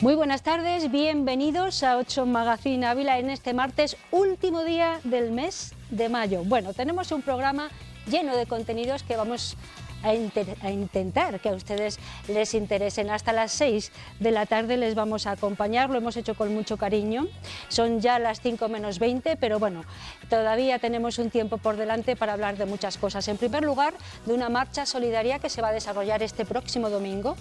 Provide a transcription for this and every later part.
Muy buenas tardes, bienvenidos a 8 Magazine Ávila en este martes, último día del mes de mayo. Bueno, tenemos un programa lleno de contenidos que vamos a intentar que a ustedes les interesen. Hasta las 6 de la tarde les vamos a acompañar, lo hemos hecho con mucho cariño. Son ya las 5 menos 20, pero bueno, todavía tenemos un tiempo por delante para hablar de muchas cosas. En primer lugar, de una marcha solidaria que se va a desarrollar este próximo domingo,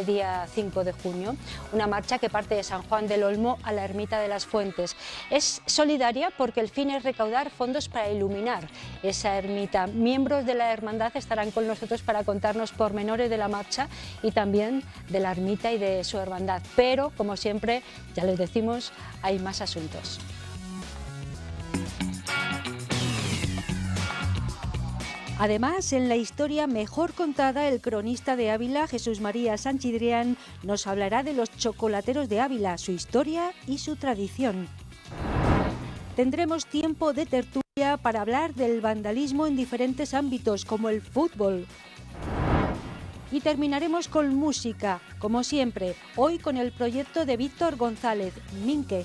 día 5 de junio. Una marcha que parte de San Juan del Olmo a la Ermita de las Fuentes. Es solidaria porque el fin es recaudar fondos para iluminar esa ermita. Miembros de la hermandad estarán con nosotros para contarnos pormenores de la marcha y también de la ermita y de su hermandad. Pero, como siempre, ya les decimos, hay más asuntos. Además, en la historia mejor contada, el cronista de Ávila, Jesús María Sanchidrián, nos hablará de los chocolateros de Ávila, su historia y su tradición. Tendremos tiempo de tertulia para hablar del vandalismo en diferentes ámbitos, como el fútbol. Y terminaremos con música, como siempre, hoy con el proyecto de Víctor González, Minque.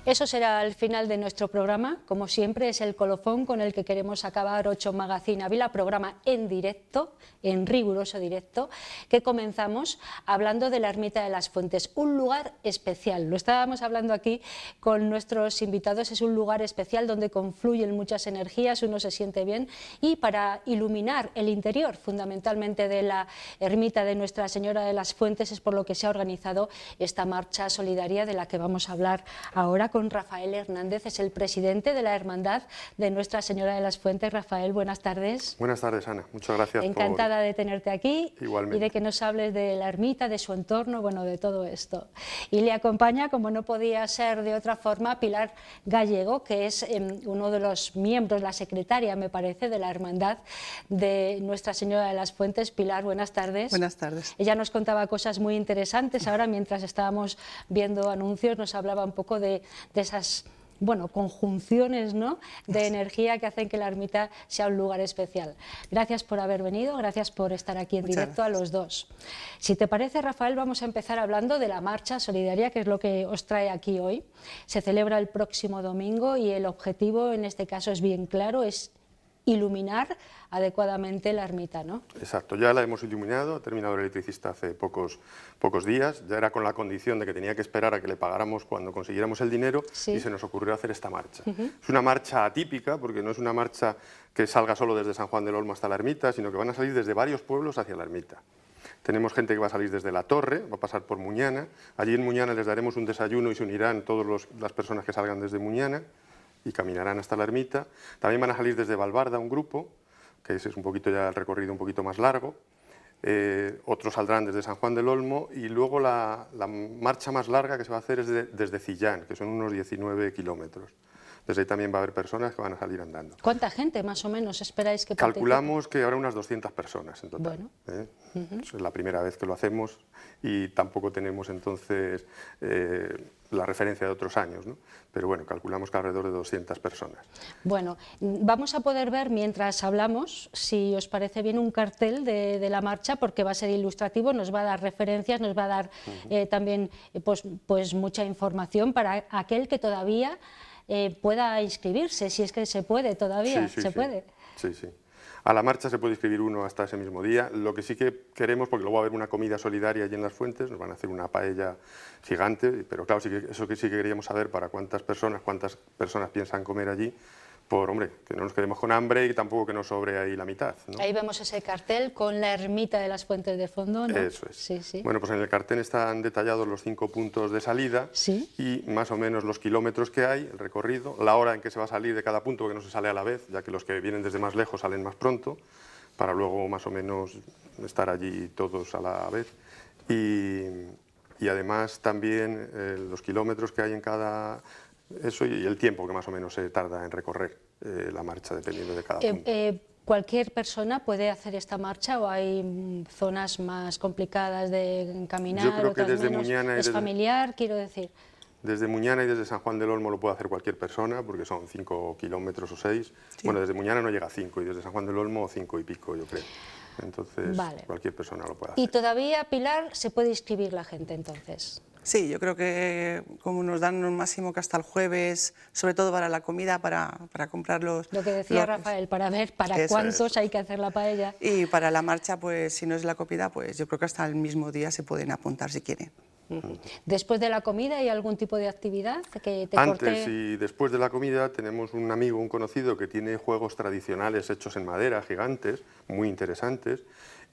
Eso será al final de nuestro programa. Como siempre, es el colofón con el que queremos acabar 8 Magazine Ávila, programa en directo, en riguroso directo, que comenzamos hablando de la Ermita de las Fuentes, un lugar especial. Lo estábamos hablando aquí con nuestros invitados, es un lugar especial donde confluyen muchas energías, uno se siente bien, y para iluminar el interior, fundamentalmente, de la Ermita de Nuestra Señora de las Fuentes, es por lo que se ha organizado esta marcha solidaria de la que vamos a hablar ahora con Rafael Hernández, es el presidente de la Hermandad de Nuestra Señora de las Fuentes. Rafael, buenas tardes. Buenas tardes, Ana. Muchas gracias. Encantada de tenerte aquí. Igualmente. Y de que nos hables de la ermita, de su entorno, bueno, de todo esto. Y le acompaña, como no podía ser de otra forma, Pilar Gallego, que es uno de los miembros, la secretaria, me parece, de la Hermandad de Nuestra Señora de las Fuentes. Pilar, buenas tardes. Buenas tardes. Ella nos contaba cosas muy interesantes. Ahora, mientras estábamos viendo anuncios, nos hablaba un poco de esas, bueno, conjunciones, ¿no?, de energía que hacen que la ermita sea un lugar especial. Gracias por haber venido, gracias por estar aquí en directo a los dos. Si te parece, Rafael, vamos a empezar hablando de la marcha solidaria, que es lo que os trae aquí hoy. Se celebra el próximo domingo y el objetivo en este caso es bien claro, es iluminar adecuadamente la ermita, ¿no? Exacto, ya la hemos iluminado, ha terminado el electricista hace pocos días, ya era con la condición de que tenía que esperar a que le pagáramos cuando consiguiéramos el dinero, sí, y se nos ocurrió hacer esta marcha. Es una marcha atípica porque no es una marcha que salga solo desde San Juan del Olmo hasta la ermita, sino que van a salir desde varios pueblos hacia la ermita. Tenemos gente que va a salir desde La Torre, va a pasar por Muñana, allí en Muñana les daremos un desayuno y se unirán todas las personas que salgan desde Muñana y caminarán hasta la ermita. También van a salir desde Valbarda un grupo, que ese es un poquito ya el recorrido un poquito más largo. Otros saldrán desde San Juan del Olmo y luego la marcha más larga que se va a hacer es desde Cillán, que son unos 19 kilómetros. Desde ahí también va a haber personas que van a salir andando. ¿Cuánta gente más o menos esperáis que participe? Calculamos que habrá unas 200 personas en total. Bueno. Es la primera vez que lo hacemos y tampoco tenemos entonces la referencia de otros años, ¿no? Pero bueno, calculamos que alrededor de 200 personas. Bueno, vamos a poder ver mientras hablamos, si os parece bien, un cartel de la marcha, porque va a ser ilustrativo, nos va a dar referencias, nos va a dar también pues mucha información para aquel que todavía pueda inscribirse, si es que se puede todavía, sí, puede. Sí, sí. A la marcha se puede inscribir uno hasta ese mismo día. Lo que sí que queremos, porque luego va a haber una comida solidaria allí en las Fuentes, nos van a hacer una paella gigante, pero claro, eso que sí que queríamos saber para cuántas personas piensan comer allí, por, hombre, que no nos quedemos con hambre y tampoco que nos sobre ahí la mitad, ¿no? Ahí vemos ese cartel con la ermita de las Fuentes de fondo, ¿no? Eso es. Sí, sí. Bueno, pues en el cartel están detallados los 5 puntos de salida, ¿sí?, y más o menos los kilómetros que hay, el recorrido, la hora en que se va a salir de cada punto, porque no se sale a la vez, ya que los que vienen desde más lejos salen más pronto, para luego más o menos estar allí todos a la vez. Y además también los kilómetros que hay en cada... Eso y el tiempo que más o menos se tarda en recorrer la marcha, dependiendo de cada punto. ¿Cualquier persona puede hacer esta marcha o hay zonas más complicadas de caminar? Yo creo que desde menos? Muñana y ¿Es familiar, quiero decir? Desde Muñana y desde San Juan del Olmo lo puede hacer cualquier persona, porque son 5 kilómetros o 6. Sí. Bueno, desde Muñana no llega a 5 y desde San Juan del Olmo 5 y pico, yo creo. entonces vale. cualquier persona lo puede hacer. Y todavía, Pilar, se puede inscribir la gente entonces. Sí, yo creo que como nos dan un máximo que hasta el jueves, sobre todo para la comida, para comprar los... Lo que decía Rafael, para ver para cuántos hay que hacer la paella. Y para la marcha, pues si no es la comida, pues yo creo que hasta el mismo día se pueden apuntar si quieren. Después de la comida, ¿hay algún tipo de actividad que te Antes y después de la comida tenemos un amigo, un conocido, que tiene juegos tradicionales hechos en madera, gigantes, muy interesantes,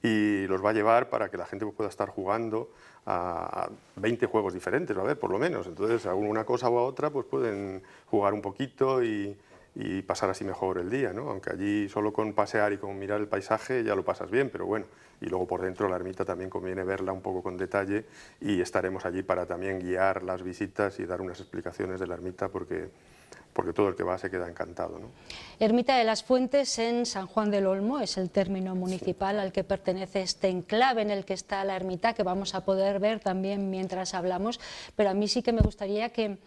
y los va a llevar para que la gente pueda estar jugando a 20 juegos diferentes, va a ver, por lo menos. Entonces, a una cosa o a otra, pues pueden jugar un poquito y pasar así mejor el día, ¿no? Aunque allí solo con pasear y con mirar el paisaje ya lo pasas bien, pero bueno, y luego por dentro la ermita también conviene verla un poco con detalle y estaremos allí para también guiar las visitas y dar unas explicaciones de la ermita porque todo el que va se queda encantado, ¿no? Ermita de las Fuentes en San Juan del Olmo es el término municipal al que pertenece este enclave en el que está la ermita, que vamos a poder ver también mientras hablamos, pero a mí sí que me gustaría que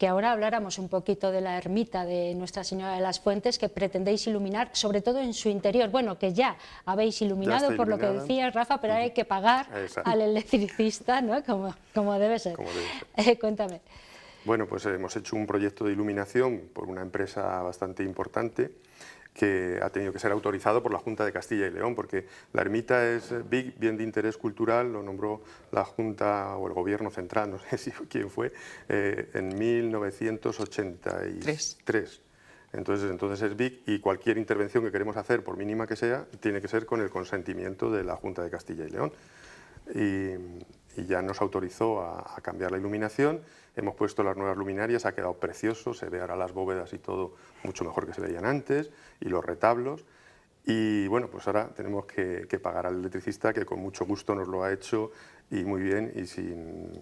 ahora habláramos un poquito de la ermita de Nuestra Señora de las Fuentes que pretendéis iluminar, sobre todo en su interior, bueno, que ya habéis iluminado por lo que decías, Rafa, pero ahora hay que pagar al electricista, ¿no? Como debe ser. Como debe ser. Cuéntame. Bueno, pues hemos hecho un proyecto de iluminación por una empresa bastante importante que ha tenido que ser autorizado por la Junta de Castilla y León, porque la ermita es bien de interés cultural, lo nombró la Junta o el Gobierno Central, no sé si quién fue, en 1983. Entonces es BIC y cualquier intervención que queremos hacer, por mínima que sea, tiene que ser con el consentimiento de la Junta de Castilla y León. Y ya nos autorizó a cambiar la iluminación, hemos puesto las nuevas luminarias, ha quedado precioso, se ve ahora las bóvedas y todo mucho mejor que se veían antes, y los retablos, y bueno, pues ahora tenemos que pagar al electricista, que con mucho gusto nos lo ha hecho, y muy bien, y sin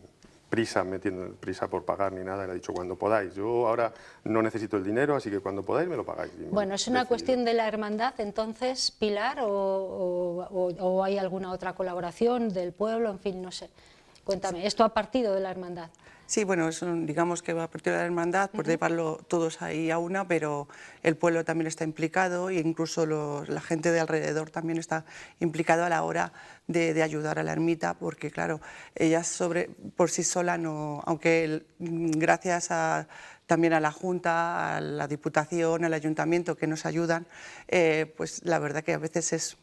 prisa, metiendo prisa por pagar ni nada, le ha dicho cuando podáis. Yo ahora no necesito el dinero, así que cuando podáis me lo pagáis. Bueno, ¿es una cuestión de la hermandad entonces, Pilar, o hay alguna otra colaboración del pueblo? En fin, no sé. Cuéntame, ¿esto ha partido de la hermandad? Sí, bueno, digamos que va a partir de la hermandad, por llevarlo todos ahí a una, pero el pueblo también está implicado e incluso la gente de alrededor también está implicado a la hora de ayudar a la ermita, porque claro, ella por sí sola no, aunque gracias también a la Junta, a la Diputación, al Ayuntamiento que nos ayudan, pues la verdad que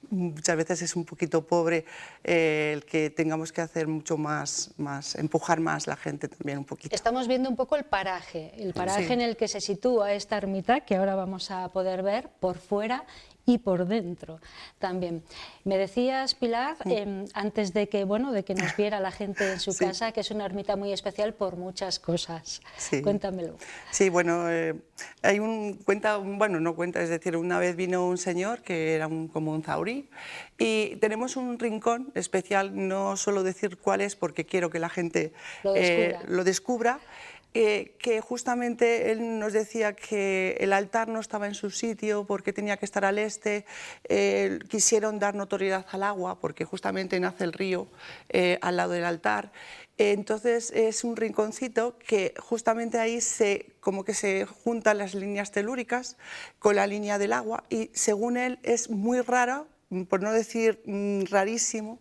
muchas veces es un poquito pobre el que tengamos que hacer mucho más, empujar más la gente también un poquito. Estamos viendo un poco el paraje sí, en el que se sitúa esta ermita, que ahora vamos a poder ver por fuera y por dentro también. Me decías, Pilar, antes de que nos viera la gente en su casa, que es una ermita muy especial por muchas cosas. Sí. Cuéntamelo. Sí, bueno, hay es decir, una vez vino un señor que era como un zaurí y tenemos un rincón especial, no suelo decir cuál es porque quiero que la gente lo descubra. Que justamente él nos decía que el altar no estaba en su sitio porque tenía que estar al este, quisieron dar notoriedad al agua porque justamente nace el río al lado del altar, entonces es un rinconcito que justamente ahí como que se juntan las líneas telúricas con la línea del agua y según él es muy raro, por no decir rarísimo,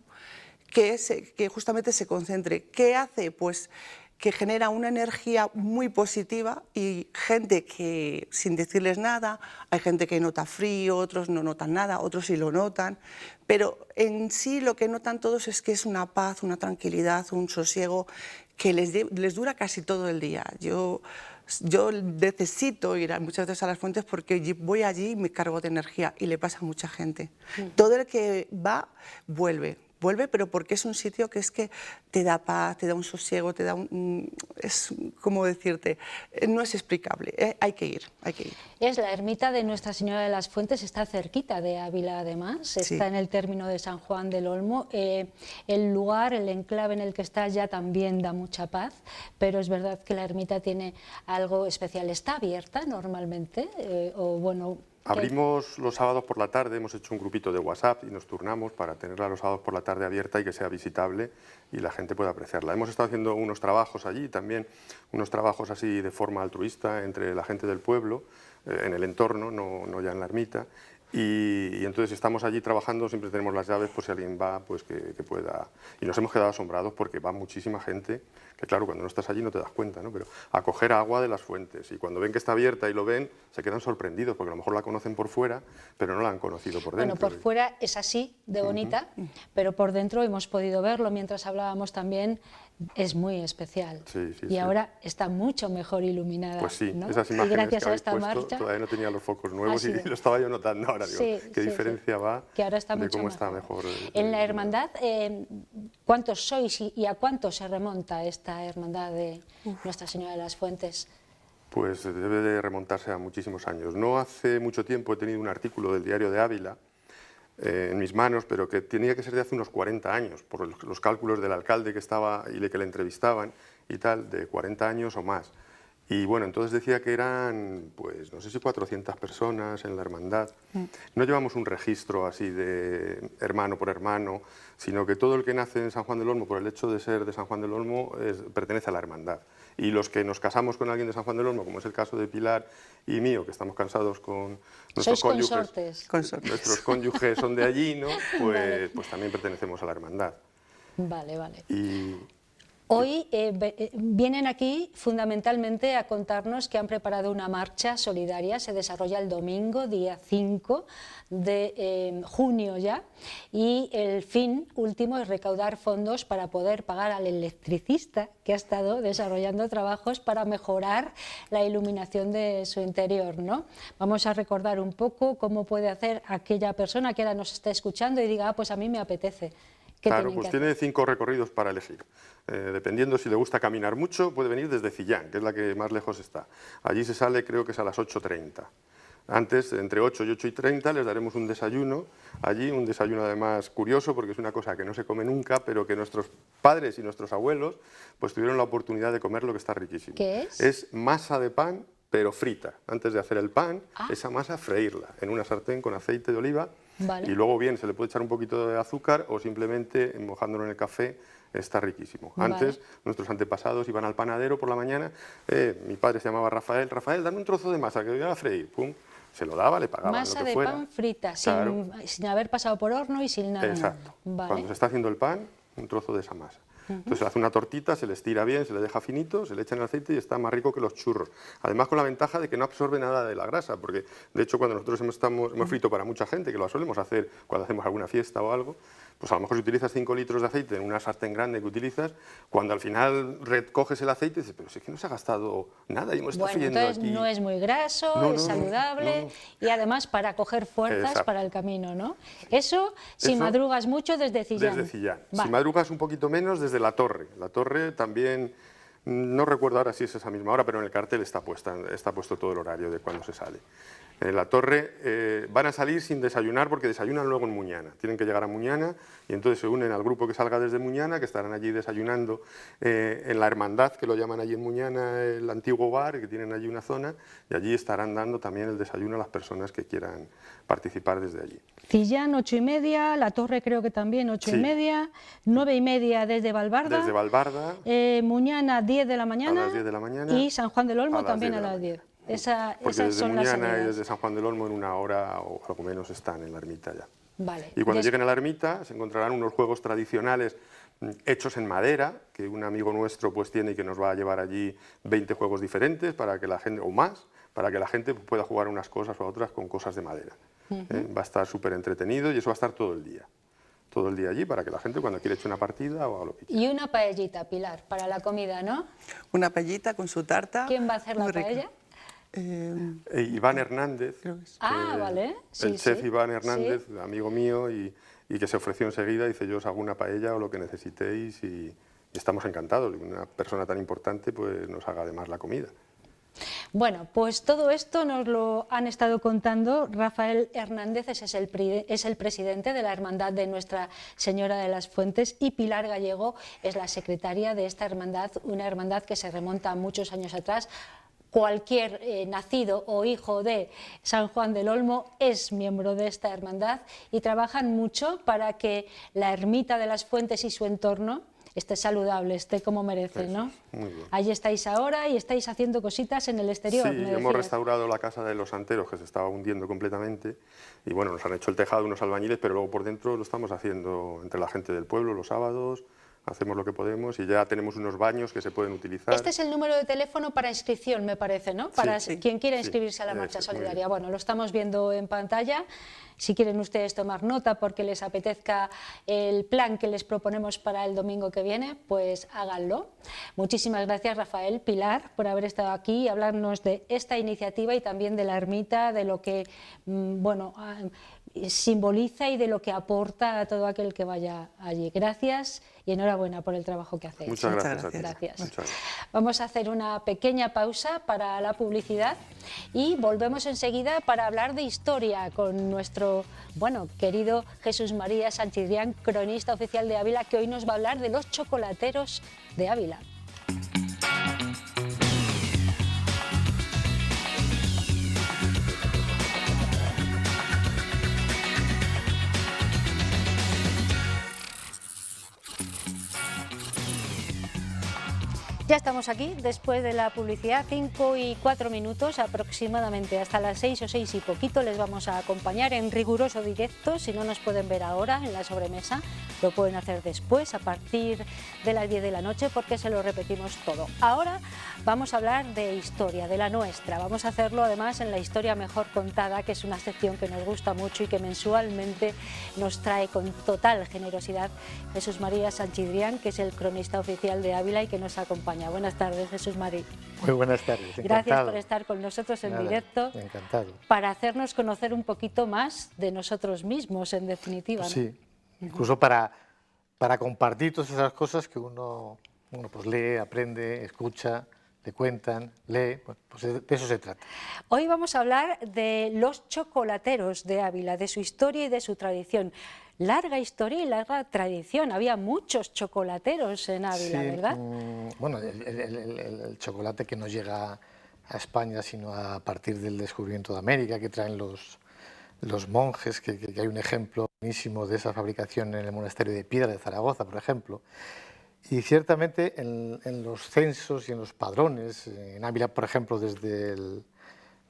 que justamente se concentre. ¿Qué hace? Pues que genera una energía muy positiva y gente que, sin decirles nada, hay gente que nota frío, otros no notan nada, otros sí lo notan, pero en sí lo que notan todos es que es una paz, una tranquilidad, un sosiego que les dura casi todo el día. Yo necesito ir muchas veces a las fuentes porque voy allí y me cargo de energía y le pasa a mucha gente. Todo el que va, vuelve, pero porque es un sitio que te da paz, te da un sosiego, te da es como decirte, no es explicable, hay que ir. Es la ermita de Nuestra Señora de las Fuentes, está cerquita de Ávila además, está en el término de San Juan del Olmo, el lugar, el enclave en el que está ya también da mucha paz, pero es verdad que la ermita tiene algo especial, ¿está abierta normalmente? Abrimos los sábados por la tarde, hemos hecho un grupito de WhatsApp y nos turnamos para tenerla los sábados por la tarde abierta y que sea visitable y la gente pueda apreciarla. Hemos estado haciendo unos trabajos allí también, unos trabajos así de forma altruista entre la gente del pueblo, en el entorno, no ya en la ermita, Y entonces estamos allí trabajando, siempre tenemos las llaves por si alguien va, pues que pueda. Y nos hemos quedado asombrados porque va muchísima gente, que claro, cuando no estás allí no te das cuenta, ¿no? Pero a coger agua de las fuentes, y cuando ven que está abierta y lo ven, se quedan sorprendidos, porque a lo mejor la conocen por fuera, pero no la han conocido por dentro. Bueno, por fuera es así, de bonita, pero por dentro hemos podido verlo mientras hablábamos también, es muy especial. Sí, sí, y sí. ahora está mucho mejor iluminada. Pues sí, ¿no? esas Y imágenes gracias que a habéis esta puesto, marcha todavía no tenía los focos nuevos y sido. lo estaba yo notando ahora, digo, Sí, qué sí, diferencia sí. va Que ahora está de mucho cómo está mejor. mejor. En la hermandad, ¿cuántos sois y a cuánto se remonta esta hermandad de Nuestra Señora de las Fuentes? Pues debe de remontarse a muchísimos años. No hace mucho tiempo he tenido un artículo del Diario de Ávila en mis manos, pero que tenía que ser de hace unos 40 años, por los cálculos del alcalde que estaba y que le entrevistaban y tal, de 40 años o más. Y bueno, entonces decía que eran, pues no sé si 400 personas en la hermandad. No llevamos un registro así de hermano por hermano, sino que todo el que nace en San Juan del Olmo, por el hecho de ser de San Juan del Olmo, pertenece a la hermandad. Y los que nos casamos con alguien de San Juan del Olmo, como es el caso de Pilar y mío, que estamos casados con nuestros cónyuges, nuestros cónyuges son de allí, ¿no? Pues, pues también pertenecemos a la hermandad. Vale, vale. Y hoy vienen aquí fundamentalmente a contarnos que han preparado una marcha solidaria, se desarrolla el domingo, día 5 de junio ya, y el fin último es recaudar fondos para poder pagar al electricista que ha estado desarrollando trabajos para mejorar la iluminación de su interior, ¿no? Vamos a recordar un poco cómo puede hacer aquella persona que ahora nos está escuchando y diga, ah, pues a mí me apetece. Claro, pues tiene 5 recorridos para elegir. Dependiendo si le gusta caminar mucho, puede venir desde Cillán, que es la que más lejos está. Allí se sale, creo que es a las 8:30. Antes, entre 8 y 8:30, les daremos un desayuno. Allí, un desayuno además curioso, porque es una cosa que no se come nunca, pero que nuestros padres y nuestros abuelos pues tuvieron la oportunidad de comer, lo que está riquísimo. ¿Qué es? Es masa de pan, pero frita. Antes de hacer el pan, esa masa freírla en una sartén con aceite de oliva. Vale. Y luego bien, se le puede echar un poquito de azúcar o simplemente mojándolo en el café, está riquísimo. Antes, nuestros antepasados iban al panadero por la mañana, mi padre se llamaba Rafael, Rafael, dame un trozo de masa que voy a freír, pum, se lo daba, le pagaban masa lo que de fuera. pan frita, Claro. sin haber pasado por horno y sin nada. Exacto. Vale. Cuando se está haciendo el pan, un trozo de esa masa. Entonces se hace una tortita, se le estira bien, se le deja finito, se le echa en el aceite y está más rico que los churros. Además con la ventaja de que no absorbe nada de la grasa, porque de hecho cuando nosotros hemos frito para mucha gente, que lo solemos hacer cuando hacemos alguna fiesta o algo, pues a lo mejor si utilizas 5 litros de aceite en una sartén grande que utilizas, cuando al final recoges el aceite, dices, pero si es que no se ha gastado nada y hemos estado friendo entonces aquí. No es muy graso, es saludable y además para coger fuerzas Exacto. para el camino, ¿no? Eso, si madrugas mucho, desde Cillán. Desde Cillán. Vale. Si madrugas un poquito menos, desde La Torre. La Torre también, no recuerdo ahora si es esa misma hora, pero en el cartel está puesto todo el horario de cuando se sale. En La Torre van a salir sin desayunar porque desayunan luego en Muñana. Tienen que llegar a Muñana y entonces se unen al grupo que salga desde Muñana, que estarán allí desayunando en la Hermandad, que lo llaman allí en Muñana, el antiguo bar, que tienen allí una zona, y allí estarán dando también el desayuno a las personas que quieran participar desde allí. Cillán 8:30, La Torre creo que también 8:30, 9:30 desde Valbarda. Desde Valbarda. Muñana 10 de la mañana. A las 10 de la mañana. Y San Juan del Olmo a las también 10 a de la las 10. mañana. Porque Esas desde son las Muñana y salidas. desde San Juan del Olmo en una hora o algo menos están en la ermita ya. Vale. Y cuando lleguen a la ermita se encontrarán unos juegos tradicionales hechos en madera, que un amigo nuestro pues tiene y que nos va a llevar allí 20 juegos diferentes para que la gente, o más, para que la gente pueda jugar unas cosas o otras con cosas de madera. Va a estar súper entretenido y eso va a estar todo el día. Todo el día allí para que la gente cuando quiera echar una partida o haga lo que quiera. Y una paellita, Pilar, para la comida, ¿no? Una paellita con su tarta. ¿Quién va a hacer la muy rica. paella? Iván Hernández, Creo que sí. Vale. Sí, el chef sí. Iván Hernández, Sí. amigo mío, y que se ofreció enseguida, dice yo os hago una paella o lo que necesitéis y estamos encantados. Y una persona tan importante pues nos haga además la comida. Bueno, pues todo esto nos lo han estado contando Rafael Hernández, es el presidente de la Hermandad de Nuestra Señora de las Fuentes, y Pilar Gallego es la secretaria de esta hermandad, una hermandad que se remonta a muchos años atrás. Cualquier nacido o hijo de San Juan del Olmo es miembro de esta hermandad y trabajan mucho para que la ermita de las Fuentes y su entorno esté saludable, esté como merece, ¿no? Muy bien. Allí estáis ahora y estáis haciendo cositas en el exterior. Sí, hemos restaurado la casa de los Santeros, que se estaba hundiendo completamente, y bueno, nos han hecho el tejado unos albañiles, pero luego por dentro lo estamos haciendo entre la gente del pueblo los sábados. Hacemos lo que podemos y ya tenemos unos baños que se pueden utilizar. Este es el número de teléfono para inscripción, me parece, ¿no? Para quien quiera inscribirse a la Marcha Solidaria. Bueno, lo estamos viendo en pantalla. Si quieren ustedes tomar nota porque les apetezca el plan que les proponemos para el domingo que viene, pues háganlo. Muchísimas gracias, Rafael, Pilar, por haber estado aquí y hablarnos de esta iniciativa y también de la ermita, de lo que, bueno, simboliza y de lo que aporta a todo aquel que vaya allí. Gracias y enhorabuena por el trabajo que hacéis. Muchas gracias. Gracias. Muchas gracias. Vamos a hacer una pequeña pausa para la publicidad y volvemos enseguida para hablar de historia con nuestro, bueno, querido Jesús María Sanchidrián, cronista oficial de Ávila, que hoy nos va a hablar de los chocolateros de Ávila. Ya estamos aquí, después de la publicidad, 5 y 4 minutos aproximadamente, hasta las 6 o 6 y poquito les vamos a acompañar en riguroso directo. Si no nos pueden ver ahora en la sobremesa, lo pueden hacer después, a partir de las 10 de la noche, porque se lo repetimos todo. Ahora vamos a hablar de historia, de la nuestra. Vamos a hacerlo además en la historia mejor contada, que es una sección que nos gusta mucho y que mensualmente nos trae con total generosidad Jesús María Sanchidrián, que es el cronista oficial de Ávila y que nos acompaña. Buenas tardes, Jesús María. Muy buenas tardes. Gracias por estar con nosotros en directo. Encantado. Para hacernos conocer un poquito más de nosotros mismos, en definitiva, ¿no? Sí, incluso para compartir todas esas cosas que uno pues lee, aprende, escucha, le cuentan, lee, pues de eso se trata. Hoy vamos a hablar de los chocolateros de Ávila, de su historia y de su tradición. Larga historia y larga tradición, había muchos chocolateros en Ávila, sí, ¿verdad? Bueno, el chocolate que no llega a España sino a partir del descubrimiento de América, que traen los monjes, que hay un ejemplo buenísimo de esa fabricación en el monasterio de Piedra de Zaragoza, por ejemplo. Y ciertamente en los censos y en los padrones, en Ávila, por ejemplo, desde el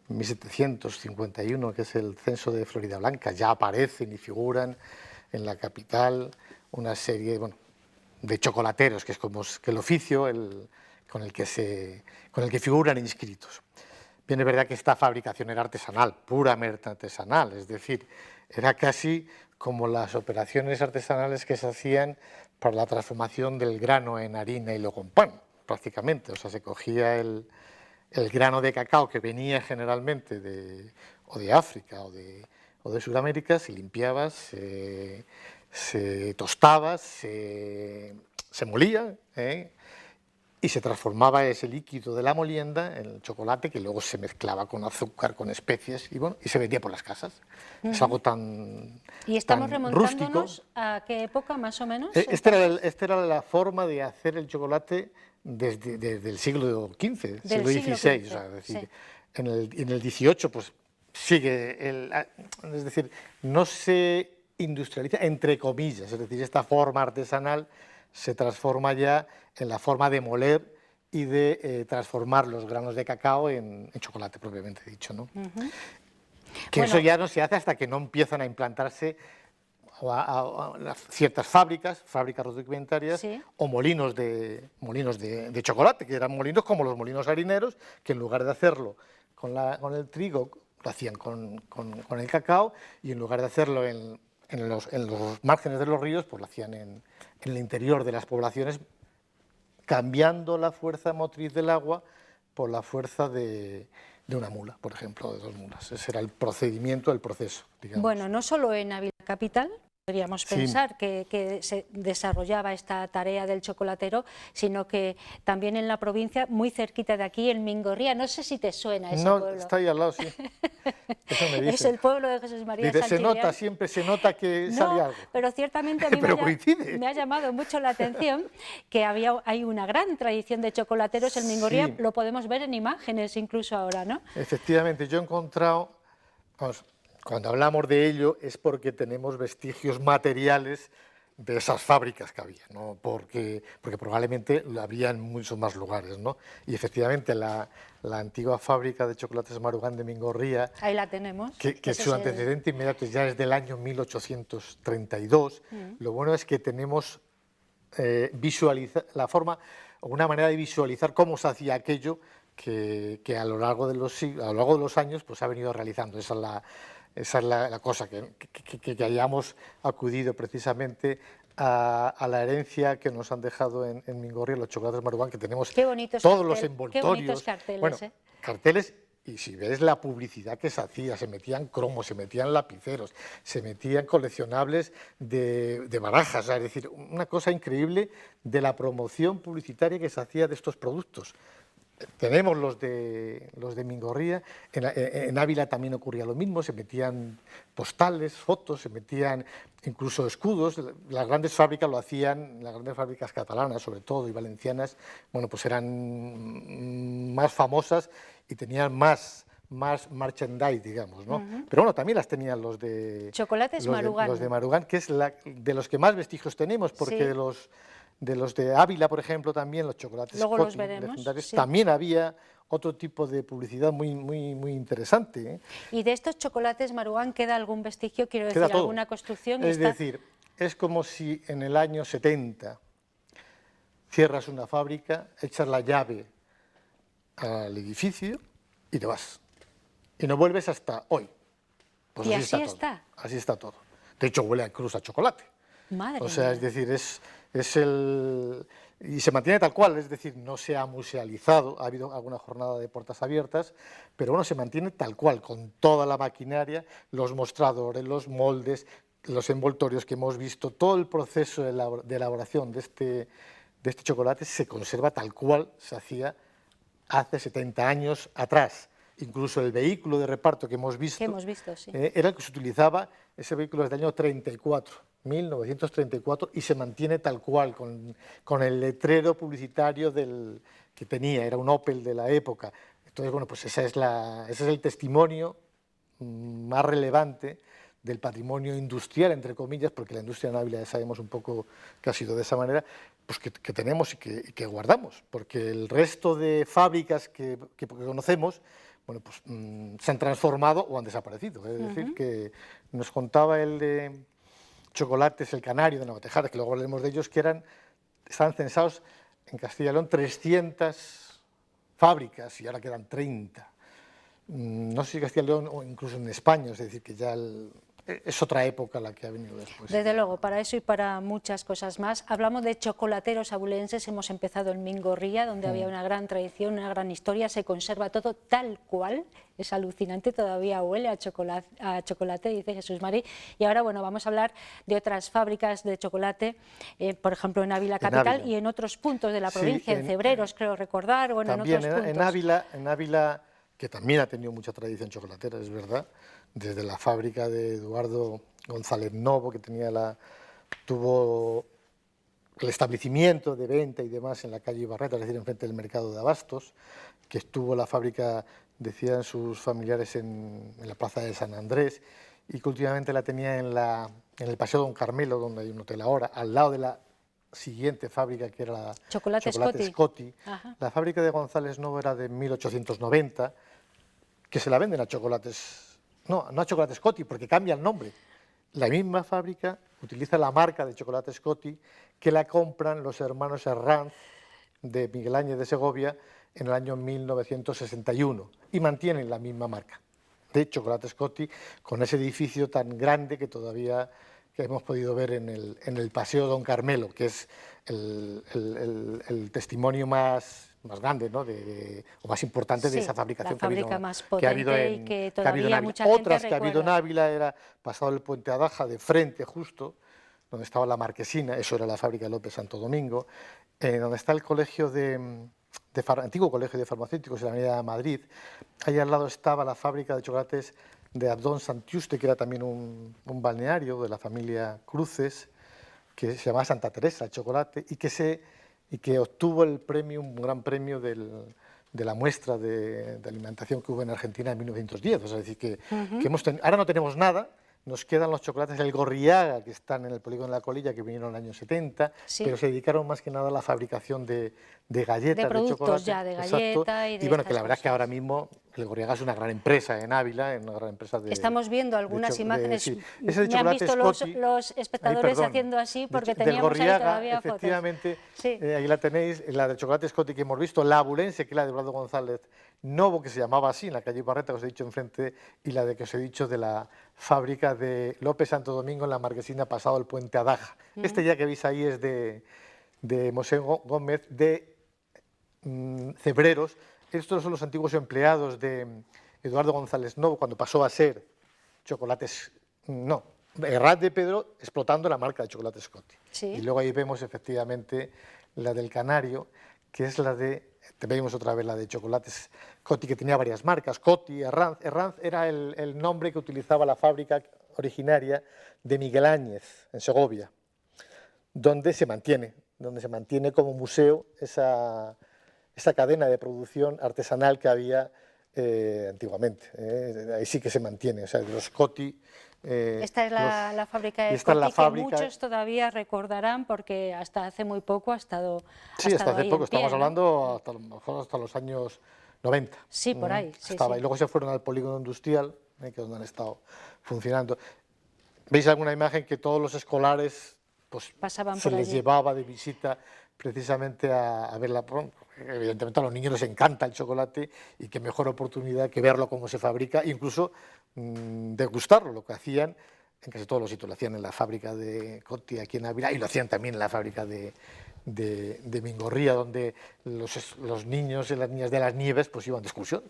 1751, que es el censo de Florida Blanca, ya aparecen y figuran en la capital una serie de chocolateros, que es como que el oficio con el que figuran inscritos. Bien, es verdad que esta fabricación era artesanal, puramente artesanal, es decir, era casi como las operaciones artesanales que se hacían para la transformación del grano en harina y luego en pan, prácticamente. O sea, se cogía el grano de cacao que venía generalmente de África o de Sudamérica, se limpiaba, se tostaba, se molía, y se transformaba ese líquido de la molienda en el chocolate, que luego se mezclaba con azúcar, con especies, y se vendía por las casas. Es algo tan ¿Y estamos remontándonos rústico. a qué época más o menos? Esta era la forma de hacer el chocolate desde el siglo XV, siglo XVI. O sea, es decir, sí. En el XVIII pues sigue, es decir, no se industrializa, entre comillas, es decir, esta forma artesanal se transforma ya en la forma de moler y de transformar los granos de cacao en chocolate propiamente dicho, ¿no? Que eso ya no se hace hasta que no empiezan a implantarse a ciertas fábricas rudimentarias, sí, o molinos de chocolate, que eran molinos como los molinos harineros, que en lugar de hacerlo con el trigo, lo hacían con el cacao, y en lugar de hacerlo en los márgenes de los ríos, pues lo hacían en el interior de las poblaciones, cambiando la fuerza motriz del agua por la fuerza de una mula, por ejemplo, de 2 mulas. Ese era el procedimiento, el proceso, digamos. Bueno, no solo en Ávila capital podríamos pensar, sí, que se desarrollaba esta tarea del chocolatero, sino que también en la provincia, muy cerquita de aquí, en Mingorría. No sé si te suena ese pueblo. No, está ahí al lado, sí. Eso me dice. Es el pueblo de Jesús María Sanchidrián. Se nota, siempre se nota que sale algo. Pero ciertamente a mí me ha llamado mucho la atención que hay una gran tradición de chocolateros en Mingorría, sí, lo podemos ver en imágenes incluso ahora, ¿no? Efectivamente, yo he encontrado, cuando hablamos de ello es porque tenemos vestigios materiales de esas fábricas que había, ¿no? Porque probablemente lo habría en muchos más lugares, ¿no? Y efectivamente la antigua fábrica de chocolates Marugán de Mingorría, ahí la tenemos, que su antecedente inmediato ya es del año 1832, lo bueno es que tenemos una manera de visualizar cómo se hacía aquello que a lo largo de los años pues ha venido realizando. Esa es la cosa, que hayamos acudido precisamente a la herencia que nos han dejado en Mingorría los chocolates Marugán, que tenemos todos los envoltorios. Qué bonitos carteles, bueno, carteles, y si ves la publicidad que se hacía, se metían cromos, se metían lapiceros, se metían coleccionables de barajas, es decir, una cosa increíble de la promoción publicitaria que se hacía de estos productos. Tenemos los de Mingorría, en Ávila también ocurría lo mismo, se metían postales, fotos, se metían incluso escudos. Las grandes fábricas lo hacían, las grandes fábricas catalanas sobre todo y valencianas, bueno, pues eran más famosas y tenían más merchandise, digamos, ¿no? Pero bueno, también las tenían los de Chocolates Marugán. Los de Marugán, que es de los que más vestigios tenemos, porque sí. de los de Ávila, por ejemplo, también los chocolates luego Scotty, los veremos, sí. También había otro tipo de publicidad muy interesante, ¿eh? ¿Y de estos chocolates Marugán queda algún vestigio, quiero decir, alguna construcción? Es decir, es como si en el año 70 cierras una fábrica, echas la llave al edificio y te vas. Y no vuelves hasta hoy. Pues y así está. Así está todo. De hecho, huele a cruz a chocolate. Madre o sea, mía. Es decir, y se mantiene tal cual, es decir, no se ha musealizado, ha habido alguna jornada de puertas abiertas, pero bueno, se mantiene tal cual, con toda la maquinaria, los mostradores, los moldes, los envoltorios que hemos visto, todo el proceso de elaboración de este chocolate se conserva tal cual se hacía hace 70 años atrás. Incluso el vehículo de reparto que hemos visto sí. Era el que se utilizaba, ese vehículo desde el año 1934, y se mantiene tal cual, con el letrero publicitario que tenía, era un Opel de la época. Entonces, bueno, pues ese es el testimonio más relevante del patrimonio industrial, entre comillas, porque la industria en Ávila ya sabemos un poco que ha sido de esa manera, pues que tenemos y que guardamos, porque el resto de fábricas que conocemos, bueno, pues se han transformado o han desaparecido. Es decir, que nos contaba el de Chocolates El Canario de Navatejara, que luego hablaremos de ellos, que estaban censados en Castilla y León 300 fábricas y ahora quedan 30. No sé si Castilla y León o incluso en España, es decir, que ya es otra época la que ha venido después. Desde luego, para eso y para muchas cosas más. Hablamos de chocolateros abulenses, hemos empezado en Mingorría, donde había una gran tradición, una gran historia, se conserva todo tal cual, es alucinante, todavía huele a chocolate, dice Jesús Mari. Y ahora, bueno, vamos a hablar de otras fábricas de chocolate, por ejemplo, en Ávila capital y en otros puntos de la provincia, en Cebreros, creo recordar, bueno, también, en otros puntos. En Ávila, que también ha tenido mucha tradición chocolatera, es verdad, desde la fábrica de Eduardo González Novo, que tuvo el establecimiento de venta y demás en la calle Ibarreta, es decir, enfrente del mercado de abastos, que estuvo la fábrica, decían sus familiares, en la plaza de San Andrés, y que últimamente la tenía en el Paseo Don Carmelo, donde hay un hotel ahora, al lado de la siguiente fábrica, que era la Chocolate Scotty. La fábrica de González Novo era de 1890, que se la venden a chocolates. No a chocolate Scotty, porque cambia el nombre. La misma fábrica utiliza la marca de chocolate Scotty que la compran los hermanos Herranz de Miguel Ángel de Segovia en el año 1961 y mantienen la misma marca de chocolate Scotty, con ese edificio tan grande que todavía hemos podido ver en el Paseo Don Carmelo, que es el testimonio más grande, ¿no? O más importante de esa fabricación que ha habido en Ávila. Otras que ha habido en Ávila era pasado el Puente Adaja, de frente justo, donde estaba la Marquesina, eso era la fábrica de López Santo Domingo, donde está el colegio antiguo colegio de farmacéuticos en la Avenida de Madrid. Ahí al lado estaba la fábrica de chocolates de Abdón Santiuste, que era también un balneario de la familia Cruces, que se llamaba Santa Teresa el chocolate, y que obtuvo un gran premio de la muestra de alimentación que hubo en Argentina en 1910. O sea, es decir, ahora no tenemos nada, nos quedan los chocolates del Gorriaga, que están en el polígono de La Colilla, que vinieron en el año 70, pero se dedicaron más que nada a la fabricación de galletas, de productos, chocolate. Ya, de galleta y de bueno, que la verdad cosas. es que ahora mismo el Gorriaga es una gran empresa en Ávila, una gran empresa de... Estamos viendo algunas imágenes, sí. me han visto los espectadores haciendo así porque teníamos Gorriaga, ahí todavía fotos. Efectivamente, sí. Ahí la tenéis, la de chocolate Scotti que hemos visto, la abulense, que es la de Eduardo González Novo, que se llamaba así, en la calle Barreta, que os he dicho enfrente, y la de que os he dicho de la fábrica de López Santo Domingo en la Marquesina, pasado el puente Adaja. Este ya que veis ahí es de Mosén Gómez, de Cebreros. Estos son los antiguos empleados de Eduardo González Novo, cuando pasó a ser Chocolates... No, Herrad de Pedro, explotando la marca de Chocolate Scotti. Sí. Y luego ahí vemos efectivamente la del Canario, que es la de... Vemos otra vez la de Chocolates Scotti, que tenía varias marcas, Scotti, Herranz. Herranz era el nombre que utilizaba la fábrica originaria de Miguel Áñez, en Segovia, donde se mantiene como museo esa cadena de producción artesanal que había antiguamente. Ahí sí que se mantiene, o sea, los Scotti... Esta es la fábrica de Scotti, que muchos todavía recordarán porque hasta hace muy poco ha estado Sí, hasta hace poco, estamos hablando hasta, a lo mejor hasta los años 90. Sí, por ahí. Sí, estaba. Sí. Y luego se fueron al polígono industrial, que es donde han estado funcionando. ¿Veis alguna imagen que todos los escolares pues, se les llevaba de visita precisamente a verla? Evidentemente a los niños les encanta el chocolate y qué mejor oportunidad que verlo cómo se fabrica, incluso degustarlo, lo que hacían en casi todos los sitios, lo hacían en la fábrica de Scotti aquí en Ávila y lo hacían también en la fábrica de Mingorría, donde los niños y las niñas de las Nieves pues iban de excursión.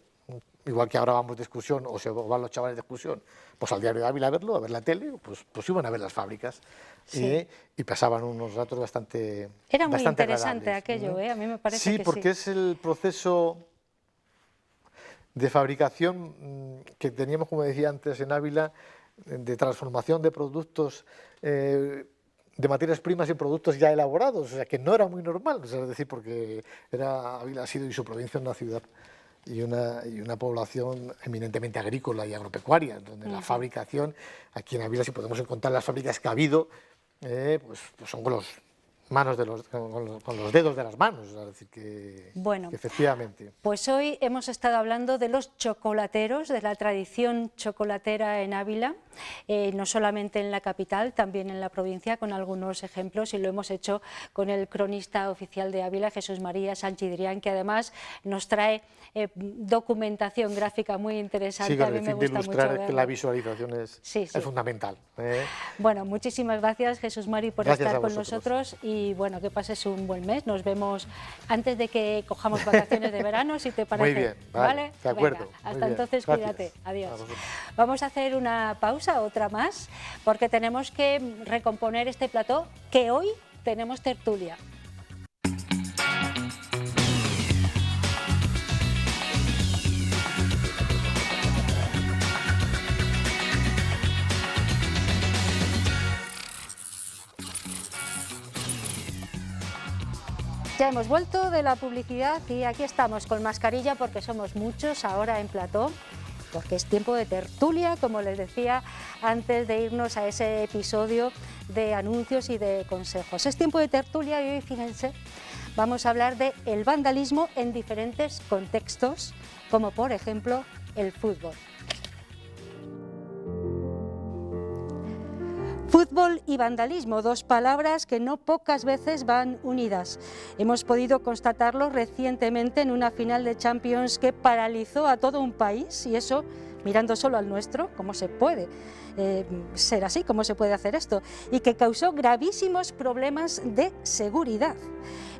Igual que ahora vamos de excursión o se van los chavales de excursión, pues al diario de Ávila a verlo, a ver la tele, pues iban a ver las fábricas. Sí. Y pasaban unos ratos bastante Era muy agradables, interesante aquello, a mí me parece que sí. Porque es el proceso de fabricación que teníamos, como decía antes, en Ávila, de transformación de productos, de materias primas y productos ya elaborados, o sea, que no era muy normal, o sea, es decir, porque Ávila ha sido y su provincia una ciudad y una población eminentemente agrícola y agropecuaria, donde la fabricación, aquí en Ávila, si podemos encontrar las fábricas que ha habido, pues son con los dedos de las manos, es decir, que efectivamente. Pues hoy hemos estado hablando de los chocolateros, de la tradición chocolatera en Ávila, no solamente en la capital, también en la provincia, con algunos ejemplos, y lo hemos hecho con el cronista oficial de Ávila, Jesús María Sánchez Drián, que además nos trae documentación gráfica muy interesante. Sí, con a mí el me fin de gusta ilustrar mucho que la visualización es fundamental. Bueno, muchísimas gracias, Jesús Mari, por estar con nosotros y bueno, que pases un buen mes. Nos vemos antes de que cojamos vacaciones de verano, si te parece. Muy bien, vale, de acuerdo. Venga, hasta entonces, cuídate. Adiós. Vamos a hacer una pausa, otra más, porque tenemos que recomponer este plató, que hoy tenemos tertulia. Ya hemos vuelto de la publicidad y aquí estamos con mascarilla porque somos muchos ahora en plató, porque es tiempo de tertulia, como les decía antes de irnos a ese episodio de anuncios y de consejos. Es tiempo de tertulia y hoy, fíjense, vamos a hablar de el vandalismo en diferentes contextos, como por ejemplo el fútbol. Fútbol y vandalismo, dos palabras que no pocas veces van unidas. Hemos podido constatarlo recientemente en una final de Champions que paralizó a todo un país, y eso mirando solo al nuestro, ¿cómo se puede ser así? ¿Cómo se puede hacer esto? Y que causó gravísimos problemas de seguridad.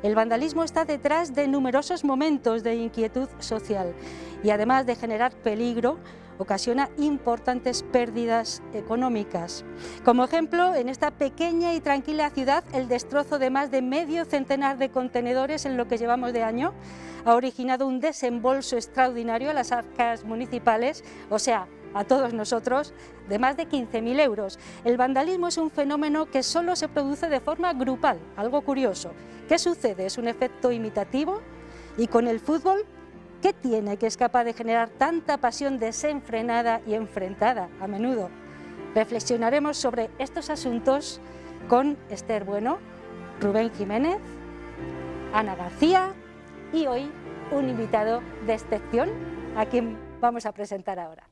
El vandalismo está detrás de numerosos momentos de inquietud social y además de generar peligro, ocasiona importantes pérdidas económicas. Como ejemplo, en esta pequeña y tranquila ciudad, el destrozo de más de medio centenar de contenedores en lo que llevamos de año ha originado un desembolso extraordinario a las arcas municipales, o sea, a todos nosotros, de más de 15.000 euros. El vandalismo es un fenómeno que solo se produce de forma grupal, algo curioso. ¿Qué sucede? ¿Es un efecto imitativo? ¿Y con el fútbol? ¿Qué tiene que es capaz de generar tanta pasión desenfrenada y enfrentada a menudo? Reflexionaremos sobre estos asuntos con Esther Bueno, Rubén Jiménez, Ana García y hoy un invitado de excepción a quien vamos a presentar ahora.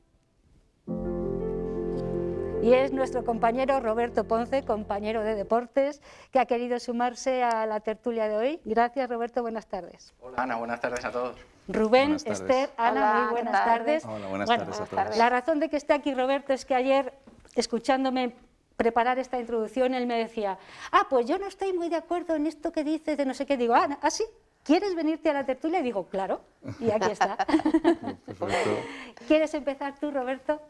Y es nuestro compañero Roberto Ponce, compañero de deportes, que ha querido sumarse a la tertulia de hoy. Gracias, Roberto, buenas tardes. Hola, Ana, buenas tardes a todos. Rubén, Esther, Ana, hola, muy buenas tardes. Hola, buenas tardes a todos. La razón de que esté aquí Roberto es que ayer, escuchándome preparar esta introducción, él me decía, pues yo no estoy muy de acuerdo en esto que dices de no sé qué. Digo, ¿ah, sí? ¿Quieres venirte a la tertulia? Y digo, claro, y aquí está. ¿Quieres empezar tú, Roberto?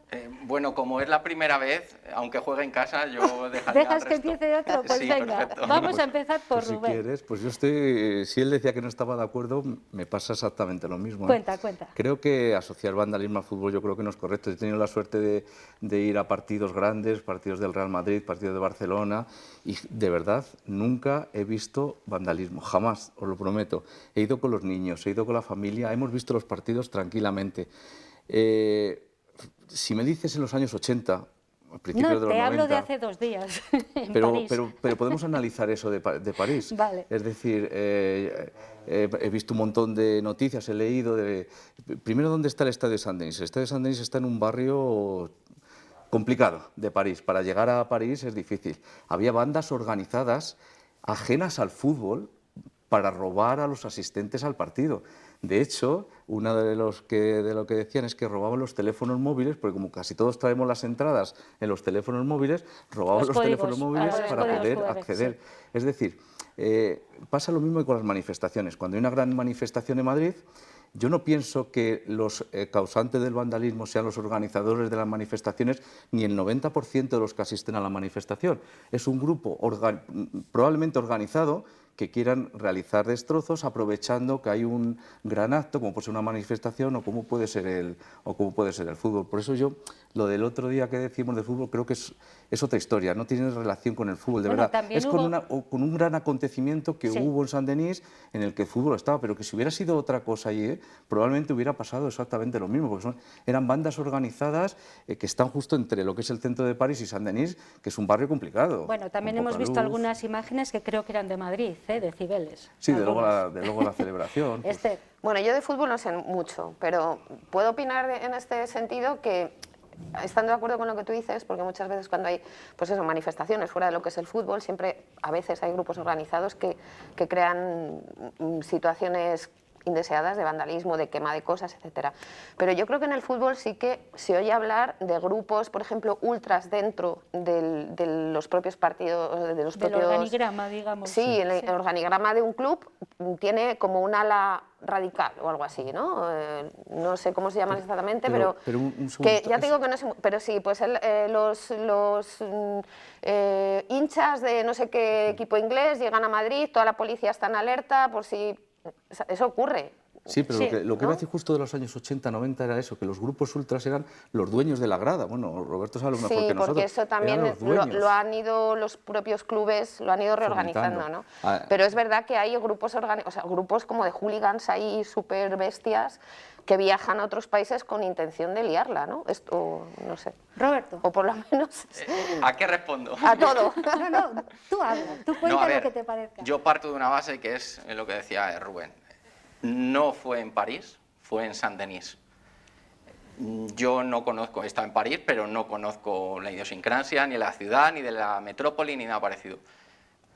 Bueno, como es la primera vez, aunque juegue en casa, yo dejaría ¿Dejas al que resto. empiece otro? Pues Sí, venga, perfecto. vamos a empezar por Pues Rubén. si quieres, pues yo estoy, si él decía que no estaba de acuerdo, me pasa exactamente lo mismo. Cuenta. Creo que asociar vandalismo al fútbol yo creo que no es correcto. He tenido la suerte de ir a partidos grandes, partidos del Real Madrid, partidos de Barcelona, y de verdad nunca he visto vandalismo, jamás, os lo prometo. He ido con los niños, he ido con la familia, hemos visto los partidos tranquilamente. Si me dices en los años 80, a principios de los 90... te hablo de hace 2 días, en pero, París. pero podemos analizar eso de París. Vale. Es decir, he visto un montón de noticias, he leído de... Primero, ¿dónde está el Estadio de Saint-Denis? El Estadio de Saint-Denis está en un barrio complicado de París. Para llegar a París es difícil. Había bandas organizadas ajenas al fútbol para robar a los asistentes al partido. De hecho, una de lo que decían es que robaban los teléfonos móviles, porque como casi todos traemos las entradas en los teléfonos móviles, robaban los teléfonos móviles para poder acceder. Sí. Es decir, pasa lo mismo que con las manifestaciones. Cuando hay una gran manifestación en Madrid, yo no pienso que los causantes del vandalismo sean los organizadores de las manifestaciones, ni el 90% de los que asisten a la manifestación. Es un grupo probablemente organizado que quieran realizar destrozos aprovechando que hay un gran acto, como puede ser una manifestación o como puede ser el fútbol. Por eso yo, lo del otro día que decimos de fútbol, creo que es otra historia, no tiene relación con el fútbol, de verdad. Es con un gran acontecimiento que hubo en Saint-Denis, en el que el fútbol estaba, pero que si hubiera sido otra cosa allí, probablemente hubiera pasado exactamente lo mismo, porque eran bandas organizadas que están justo entre lo que es el centro de París y Saint-Denis, que es un barrio complicado. Bueno, también hemos visto algunas imágenes que creo que eran de Madrid, de Cibeles. Sí, de luego la celebración. Pues. Bueno, yo de fútbol no sé mucho, pero puedo opinar en este sentido que, estando de acuerdo con lo que tú dices, porque muchas veces cuando hay manifestaciones fuera de lo que es el fútbol, siempre a veces hay grupos organizados que crean situaciones indeseadas de vandalismo, de quema de cosas, etcétera. Pero yo creo que en el fútbol sí que se oye hablar de grupos, por ejemplo, ultras dentro de los propios partidos, del organigrama, digamos. Sí, el organigrama de un club tiene como un ala radical o algo así, ¿no? No sé cómo se llaman exactamente, pero que ya te digo que no sé, pero sí, pues los hinchas de no sé qué equipo inglés llegan a Madrid, toda la policía está en alerta por si... Eso ocurre. Sí, pero lo que iba a decir justo de los años 80, 90 era eso, que los grupos ultras eran los dueños de la grada. Bueno, Roberto sabe lo mejor que nosotros. Sí, porque eso también lo han ido los propios clubes, lo han ido reorganizando, ¿no? Pero es verdad que hay grupos como de hooligans ahí súper bestias que viajan a otros países con intención de liarla, ¿no? Esto, no sé. Roberto. O por lo menos... ¿A qué respondo? A todo. No, tú habla, tú cuenta lo que te parezca. Yo parto de una base que es lo que decía Rubén. No fue en París, fue en Saint-Denis. Yo no conozco, he estado en París, pero no conozco la idiosincrasia, ni la ciudad, ni de la metrópoli, ni nada parecido.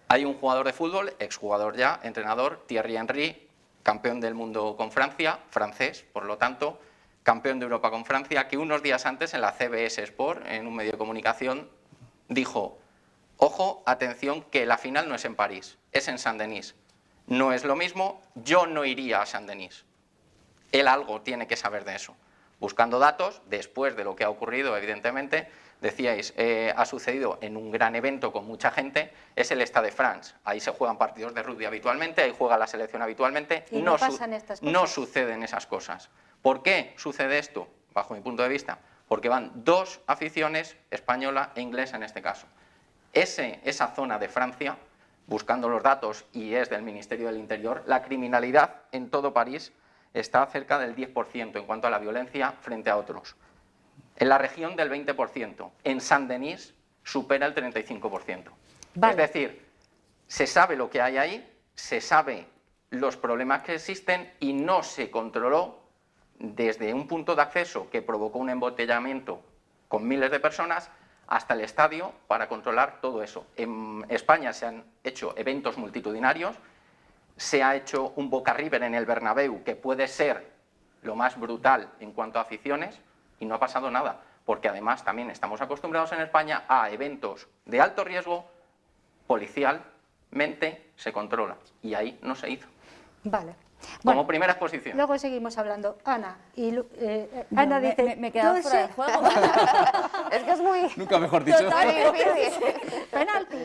Hay un jugador de fútbol, exjugador ya, entrenador, Thierry Henry, campeón del mundo con Francia, francés, por lo tanto, campeón de Europa con Francia, que unos días antes en la CBS Sport, en un medio de comunicación, dijo, ojo, atención, que la final no es en París, es en Saint-Denis. No es lo mismo, yo no iría a Saint-Denis. Él algo tiene que saber de eso. Buscando datos, después de lo que ha ocurrido, evidentemente, decíais, ha sucedido en un gran evento con mucha gente, es el Stade de France. Ahí se juegan partidos de rugby habitualmente, ahí juega la selección habitualmente. Y no pasan estas cosas. No suceden esas cosas. ¿Por qué sucede esto? Bajo mi punto de vista, porque van dos aficiones, española e inglesa en este caso. Esa zona de Francia, buscando los datos, y es del Ministerio del Interior, la criminalidad en todo París está cerca del 10% en cuanto a la violencia frente a otros. En la región del 20%. En Saint-Denis supera el 35%. Vale. Es decir, se sabe lo que hay ahí, se sabe los problemas que existen y no se controló desde un punto de acceso que provocó un embotellamiento con miles de personas hasta el estadio para controlar todo eso. En España se han hecho eventos multitudinarios, se ha hecho un Boca River en el Bernabéu que puede ser lo más brutal en cuanto a aficiones y no ha pasado nada, porque además también estamos acostumbrados en España a eventos de alto riesgo, policialmente se controla y ahí no se hizo. Vale. Como primera exposición. Luego seguimos hablando. Ana, Ana dice... Me he quedado todo fuera de eso- juego. Es que es muy... Nunca mejor dicho. muy difícil. Penalti.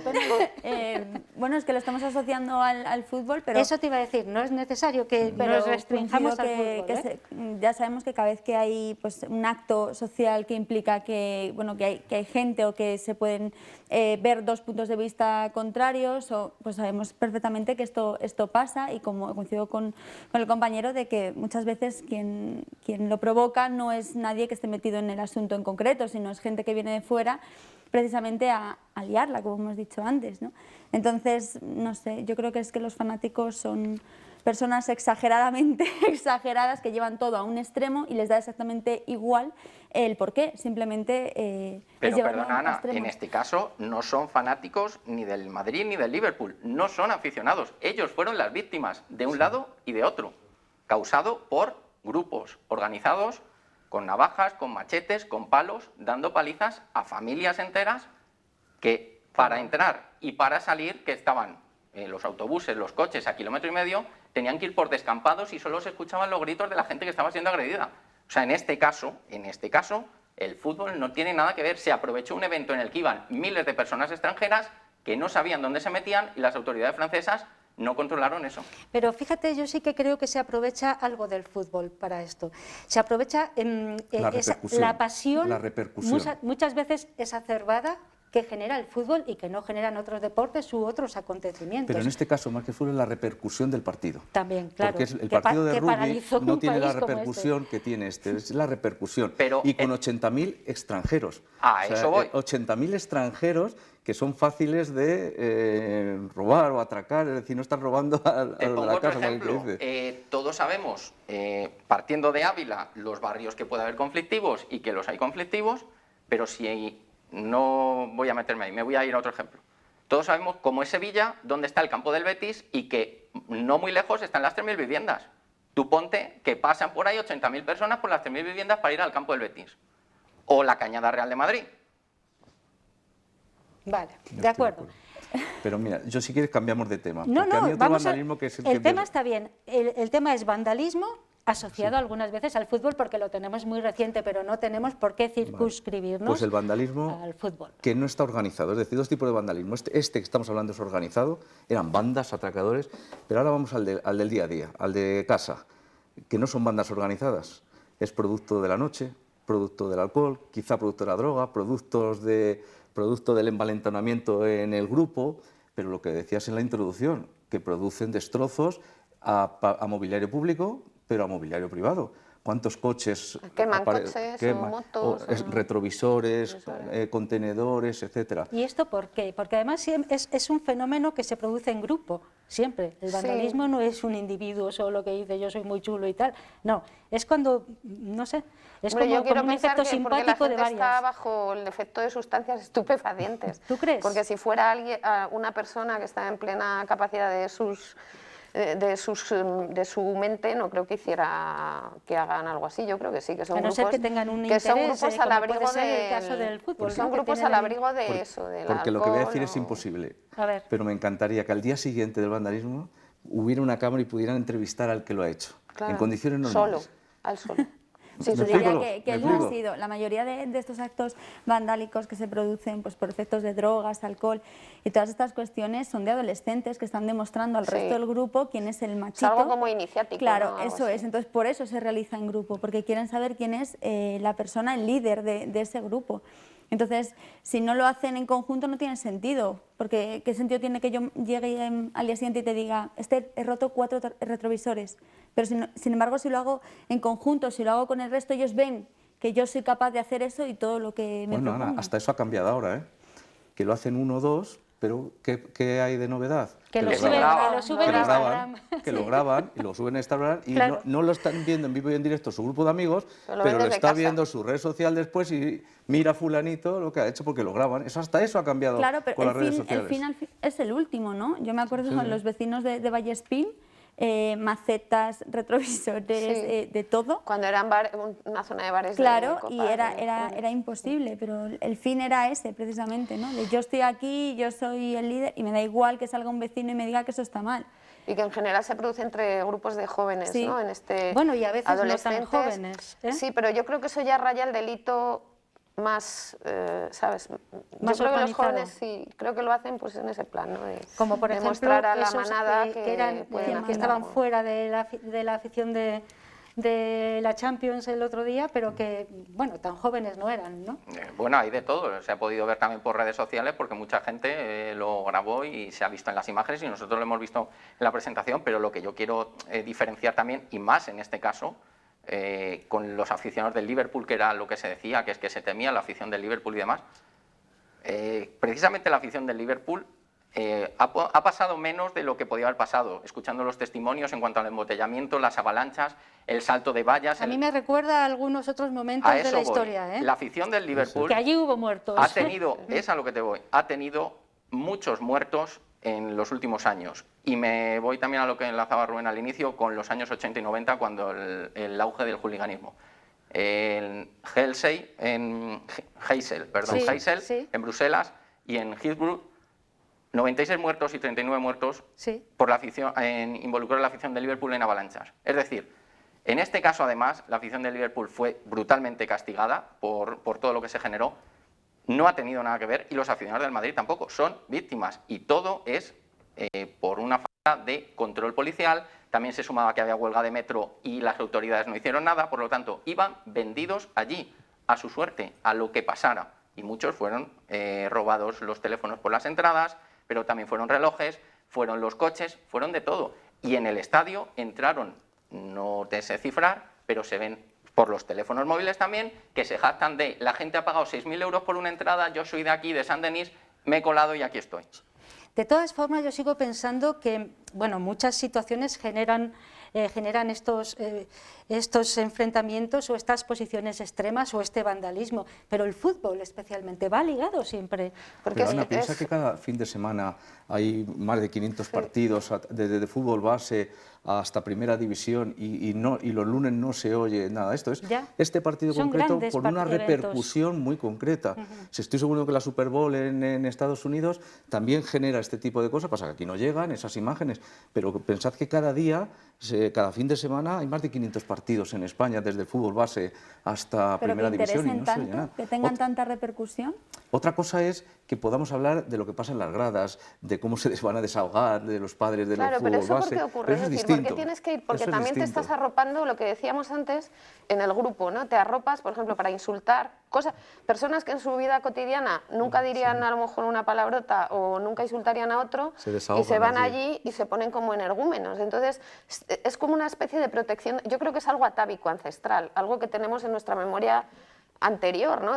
Bueno, es que lo estamos asociando al fútbol, pero Eso te iba a decir, no es necesario que nos restringamos al coincido fútbol, ¿eh? ya sabemos que cada vez que hay pues, un acto social que implica que, bueno, que hay gente o que se pueden ver dos puntos de vista contrarios, pues sabemos perfectamente que esto pasa y como coincido con el compañero de que muchas veces quien lo provoca no es nadie que esté metido en el asunto en concreto, sino es gente que viene de fuera precisamente a liarla, como hemos dicho antes, ¿no? Entonces, no sé, yo creo que es que los fanáticos son personas exageradamente exageradas que llevan todo a un extremo y les da exactamente igual el porqué, simplemente Pero es llevarlo perdona, a Ana, extremos. en este caso no son fanáticos ni del Madrid ni del Liverpool, no son aficionados, ellos fueron las víctimas de un lado y de otro, causado por grupos organizados con navajas, con machetes, con palos, dando palizas a familias enteras que para entrar y para salir, que estaban los autobuses, los coches a 1,5 kilómetros, tenían que ir por descampados y solo se escuchaban los gritos de la gente que estaba siendo agredida. O sea, en este caso, el fútbol no tiene nada que ver. Se aprovechó un evento en el que iban miles de personas extranjeras que no sabían dónde se metían y las autoridades francesas no controlaron eso. Pero fíjate, yo sí que creo que se aprovecha algo del fútbol para esto. Se aprovecha la pasión, la repercusión. muchas veces exacerbada, que genera el fútbol y que no generan otros deportes u otros acontecimientos. Pero en este caso, más que fútbol, es la repercusión del partido. También, claro. Porque el partido de rugby paralizó no un tiene la país como repercusión que tiene este, es la repercusión. Pero y con 80.000 extranjeros. Eso voy. 80.000 extranjeros que son fáciles de robar o atracar, es decir, no están robando a Te los pongo de la otro casa. como ejemplo. quien dice. Todos sabemos, partiendo de Ávila, los barrios que puede haber conflictivos y que los hay conflictivos, pero si no voy a meterme ahí, me voy a ir a otro ejemplo. Todos sabemos cómo es Sevilla, dónde está el campo del Betis y que no muy lejos están las 3.000 viviendas. Tú ponte que pasan por ahí 80.000 personas por las 3.000 viviendas para ir al campo del Betis. O la Cañada Real de Madrid. Vale, de acuerdo. Pero mira, yo si quieres cambiamos de tema. No, porque a mí no, otro vamos vandalismo que es el tema está bien. El tema es vandalismo asociado algunas veces al fútbol porque lo tenemos muy reciente, pero no tenemos por qué circunscribirnos Pues el vandalismo al fútbol. que no está organizado, es decir, dos tipos de vandalismo. Este que estamos hablando es organizado, eran bandas, atracadores, pero ahora vamos al del día a día, al de casa, que no son bandas organizadas, es producto de la noche, producto del alcohol, quizá producto de la droga, producto del envalentonamiento en el grupo, pero lo que decías en la introducción, que producen destrozos a mobiliario público, pero a mobiliario privado. ¿Cuántos coches? Queman coches o motos. Retrovisores, contenedores, etcétera. ¿Y esto por qué? Porque además es un fenómeno que se produce en grupo, siempre. El vandalismo no es un individuo solo que dice yo soy muy chulo y tal. No, es cuando, no sé, es Hombre, como un efecto simpático de varias. Está bajo el efecto de sustancias estupefacientes. ¿Tú crees? Porque si fuera una persona que está en plena capacidad de su mente, no creo que hiciera que hagan algo así. Yo creo que sí, que son a no grupos ser que tengan un que interés, son grupos al como abrigo puede ser el caso del fútbol, son ¿no? Que grupos tienen al abrigo de eso, del Porque lo que voy a decir alcohol es imposible. A ver. Pero me encantaría que al día siguiente del vandalismo hubiera una cámara y pudieran entrevistar al que lo ha hecho, Claro, en condiciones normales. Solo, al solo. Sí, ¿Me sí, explico? Diría que ¿Me él no ha explico? sido. La mayoría de estos actos vandálicos que se producen pues, por efectos de drogas, alcohol y todas estas cuestiones son de adolescentes que están demostrando al Sí. resto del grupo quién es el machito. Es algo como iniciático. Claro, ¿no? Algo eso así. es. Entonces, por eso se realiza en grupo, porque quieren saber quién es la persona, el líder de ese grupo. Entonces, si no lo hacen en conjunto no tiene sentido, porque ¿qué sentido tiene que yo llegue al día siguiente y te diga, he roto 4 retrovisores? Pero sin embargo, si lo hago en conjunto, si lo hago con el resto, ellos ven que yo soy capaz de hacer eso y todo lo que me Bueno, propongo. Ana, hasta eso ha cambiado ahora, ¿eh? Que lo hacen 1 o 2, pero ¿qué hay de novedad? Que lo suben graban, a Instagram. Que lo graban y lo suben a Instagram y Claro. no lo están viendo en vivo y en directo su grupo de amigos, Pero lo pero ven lo desde está casa. viendo su red social después y mira fulanito lo que ha hecho porque lo graban. Hasta eso ha cambiado Claro, pero con las redes el sociales. fin es el último, ¿no? Yo me acuerdo Sí, con sí. los vecinos de Vallespín, macetas, retrovisores, de todo. Cuando era una zona de bares Claro, de copas, y de era jóvenes. imposible, pero el fin era ese precisamente, ¿no? De yo estoy aquí, yo soy el líder y me da igual que salga un vecino y me diga que eso está mal. Y que en general se produce entre grupos de jóvenes, Sí. ¿no? En este Bueno, y a veces no tan adolescentes. jóvenes, ¿eh? Sí, pero yo creo que eso ya raya el delito más, ¿sabes? Más yo creo que los organizado. jóvenes sí, creo que lo hacen pues en ese plan, ¿no? De Como por ejemplo demostrar a la esos, manada que pueden que hacer estaban algo. fuera de la afición de la Champions el otro día, pero que, bueno, tan jóvenes no eran, ¿no? Bueno, hay de todo. Se ha podido ver también por redes sociales porque mucha gente lo grabó y se ha visto en las imágenes y nosotros lo hemos visto en la presentación, pero lo que yo quiero diferenciar también, y más en este caso, con los aficionados del Liverpool, que era lo que se decía, que es que se temía la afición del Liverpool y demás, precisamente la afición del Liverpool ha pasado menos de lo que podía haber pasado, escuchando los testimonios en cuanto al embotellamiento, las avalanchas, el salto de vallas. A mí me recuerda a algunos otros momentos A de eso la voy. historia, ¿eh? La afición del Liverpool Que allí hubo muertos. ha tenido, es a lo que te voy, ha tenido muchos muertos en los últimos años. Y me voy también a lo que enlazaba Rubén al inicio, con los años 80 y 90, cuando el auge del hooliganismo. En Heysel, Sí, Heysel, sí. en Bruselas y en Hillsborough, 96 muertos y 39 muertos Sí. por la afición, en involucrar a la afición de Liverpool en avalanchas. Es decir, en este caso, además, la afición de Liverpool fue brutalmente castigada por todo lo que se generó. No ha tenido nada que ver y los aficionados del Madrid tampoco. Son víctimas y todo es por una falta de control policial. También se sumaba que había huelga de metro y las autoridades no hicieron nada. Por lo tanto, iban vendidos allí, a su suerte, a lo que pasara. Y muchos fueron robados los teléfonos por las entradas, pero también fueron relojes, fueron los coches, fueron de todo. Y en el estadio entraron, no te sé cifrar, pero se ven por los teléfonos móviles también, que se jactan de la gente ha pagado 6.000 euros por una entrada, yo soy de aquí, de Saint-Denis, me he colado y aquí estoy. De todas formas, yo sigo pensando que, bueno, muchas situaciones generan estos enfrentamientos o estas posiciones extremas o este vandalismo, pero el fútbol especialmente va ligado siempre. Porque Pero Ana, piensa que cada fin de semana hay más de 500 partidos desde fútbol base hasta primera división y los lunes no se oye nada de esto. Ya. Este partido Son concreto grandes por una eventos. repercusión muy concreta. Si estoy seguro que la Super Bowl en Estados Unidos también genera este tipo de cosas, pasa que aquí no llegan esas imágenes, pero pensad que cada día, cada fin de semana hay más de 500 partidos en España, desde el fútbol base hasta Pero primera que división y interesen no se oye tanto, nada. que tengan tanta repercusión. Otra cosa es que podamos hablar de lo que pasa en las gradas, de cómo se van a desahogar, de los padres de Claro, los pero fútbol eso base. ¿por qué ocurre? Pero Es eso decir, distinto. porque tienes que ir, porque Eso es también te distinto. estás arropando lo que decíamos antes en el grupo, ¿no? Te arropas, por ejemplo, para insultar personas que en su vida cotidiana nunca dirían a lo mejor una palabrota o nunca insultarían a otro Se y desahogan se van allí. allí y se ponen como energúmenos. Entonces, es como una especie de protección, yo creo que es algo atávico, ancestral, algo que tenemos en nuestra memoria anterior, ¿no?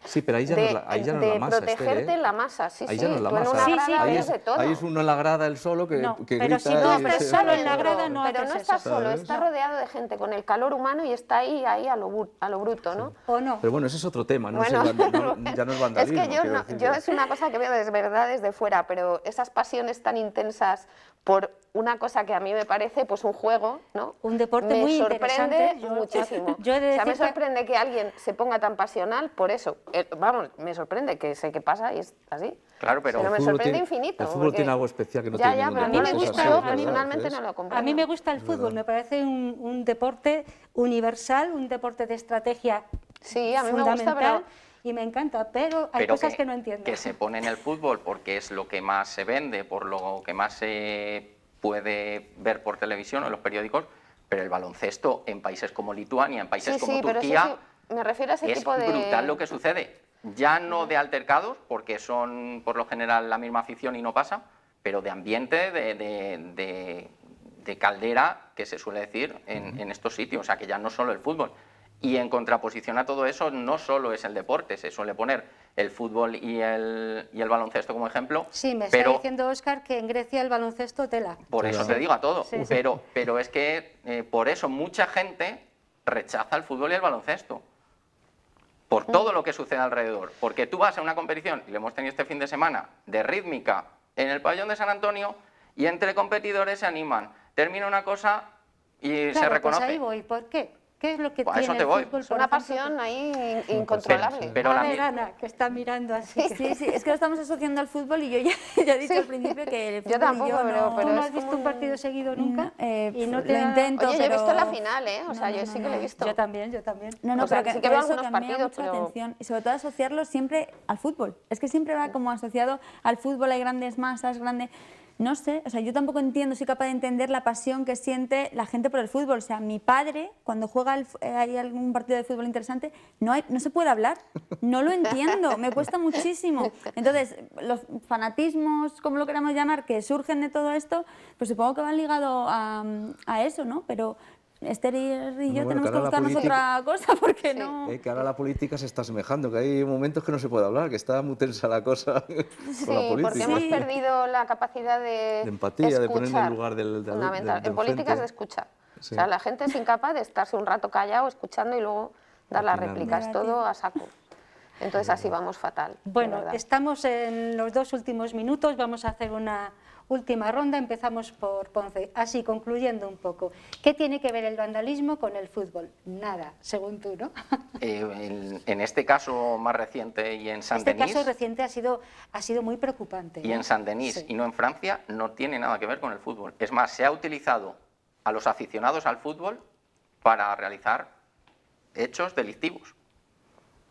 Sí, pero ahí ya no es ahí ya no es la masa, protegerte Esther, ¿eh? en la masa, sí, Ahí sí. ya no es la Tú en masa. una Sí, grada sí, ahí, ves de todo. ahí es uno en la grada él solo que, No, que pero grita. si no y estás se- solo en la grada, no pero haces no estás eso. solo, ¿Sabes? estás rodeado de gente con el calor humano y está ahí a lo bruto, ¿no? ¿O no? Pero bueno, ese es otro tema, no Bueno, es ya no es vandalismo. es que yo, quiero decir yo que- es una cosa que veo de verdad desde fuera, pero esas pasiones tan intensas por una cosa que a mí me parece pues un juego, ¿no? Un deporte me muy sorprende interesante. muchísimo. Yo he de O sea, me decir que- sorprende que alguien se ponga tan pasional por eso. Vamos, me sorprende que sé qué pasa y es así. Claro, pero me el fútbol sorprende tiene- infinito. el fútbol porque- tiene algo especial que no ya, tiene ya, ningún pero a mí deporte, me eso gusta, sí, yo es verdad, personalmente es- no lo comprendo. A mí me gusta el fútbol, me parece un deporte universal, un deporte de estrategia Sí, a mí me gusta, fundamental pero... y me encanta, pero hay cosas que no entiendo. Que se pone en el fútbol porque es lo que más se vende, por lo que más se puede ver por televisión o en los periódicos, pero el baloncesto en países como Lituania, en países Sí, como sí, pero Turquía, eso sí, me refiero a ese es tipo de... brutal lo que sucede. Ya no de altercados, porque son por lo general la misma afición y no pasa, pero de ambiente, de caldera, que se suele decir en estos sitios, o sea que ya no solo el fútbol. Y en contraposición a todo eso, no solo es el deporte, se suele poner el fútbol y el baloncesto como ejemplo. Sí, me está diciendo Óscar que en Grecia el baloncesto tela. Por eso te digo a todo, pero es que por eso mucha gente rechaza el fútbol y el baloncesto. Por todo lo que sucede alrededor. Porque tú vas a una competición, y lo hemos tenido este fin de semana, de rítmica en el pabellón de San Antonio, y entre competidores se animan. Termina una cosa y se reconoce. Pues ahí voy. ¿Por qué? ¿Qué es lo que Pues tiene el fútbol? Es una pasión ahí incontrolable. Pero a ver, Ana, que está mirando así. Sí, es que lo estamos asociando al fútbol y yo ya he dicho al principio que el fútbol Yo tampoco, no... ¿Tú no has visto un partido seguido nunca? y no te lo intento, Oye, yo he pero... visto la final, ¿eh? O sea, yo sí que lo he visto. Yo también. No, O sea, pero sí que por veo eso algunos que a mí me llama partidos, mucho la pero... atención. Y sobre todo asociarlo siempre al fútbol. Es que siempre va como asociado al fútbol, hay grandes masas, grandes... No sé, o sea, yo tampoco entiendo, soy capaz de entender la pasión que siente la gente por el fútbol. O sea, mi padre, cuando juega hay algún partido de fútbol interesante, no se puede hablar, no lo entiendo, me cuesta muchísimo. Entonces, los fanatismos, como lo queramos llamar, que surgen de todo esto, pues supongo que van ligados a eso, ¿no? Pero Esther y yo tenemos que buscarnos otra cosa porque no... Que ahora la política se está asemejando, que hay momentos que no se puede hablar, que está muy tensa la cosa con la política. Porque hemos perdido la capacidad de empatía, escuchar, de poner en el lugar del fundamental. En política es de escuchar. Sí. O sea, la gente es incapaz de estarse un rato callado, escuchando y luego dar la réplica. Es todo a saco. Entonces así vamos fatal. Bueno, estamos en los 2 últimos minutos, vamos a hacer una última ronda, empezamos por Ponce. Así, concluyendo un poco, ¿qué tiene que ver el vandalismo con el fútbol? Nada, según tú, ¿no? En este caso más reciente y en Saint-Denis... Este caso reciente ha sido muy preocupante. Y en Saint-Denis y no en Francia no tiene nada que ver con el fútbol. Es más, se ha utilizado a los aficionados al fútbol para realizar hechos delictivos.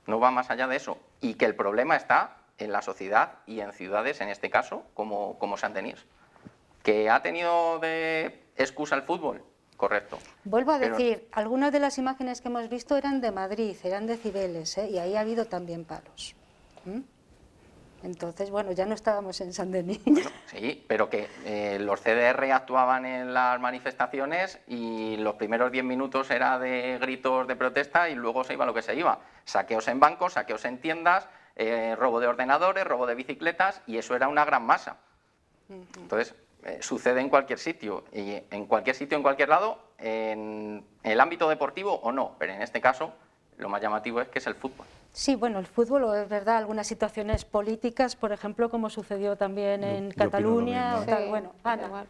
No va más allá de eso. Y que el problema está en la sociedad y en ciudades, en este caso, como Saint-Denis. ¿Que ha tenido de excusa el fútbol? Correcto. Vuelvo a decir, algunas de las imágenes que hemos visto eran de Madrid, eran de Cibeles, y ahí ha habido también palos. Entonces, bueno, ya no estábamos en Saint-Denis. Bueno, sí, pero que los CDR actuaban en las manifestaciones y los primeros 10 minutos era de gritos de protesta y luego se iba lo que se iba. Saqueos en bancos, saqueos en tiendas, robo de ordenadores, robo de bicicletas, y eso era una gran masa. Entonces, sucede en cualquier sitio, y en cualquier lado, en el ámbito deportivo o no, pero en este caso lo más llamativo es que es el fútbol. Sí, bueno, el fútbol, o es verdad, algunas situaciones políticas, por ejemplo, como sucedió también en Cataluña, o tal, bueno, Ana.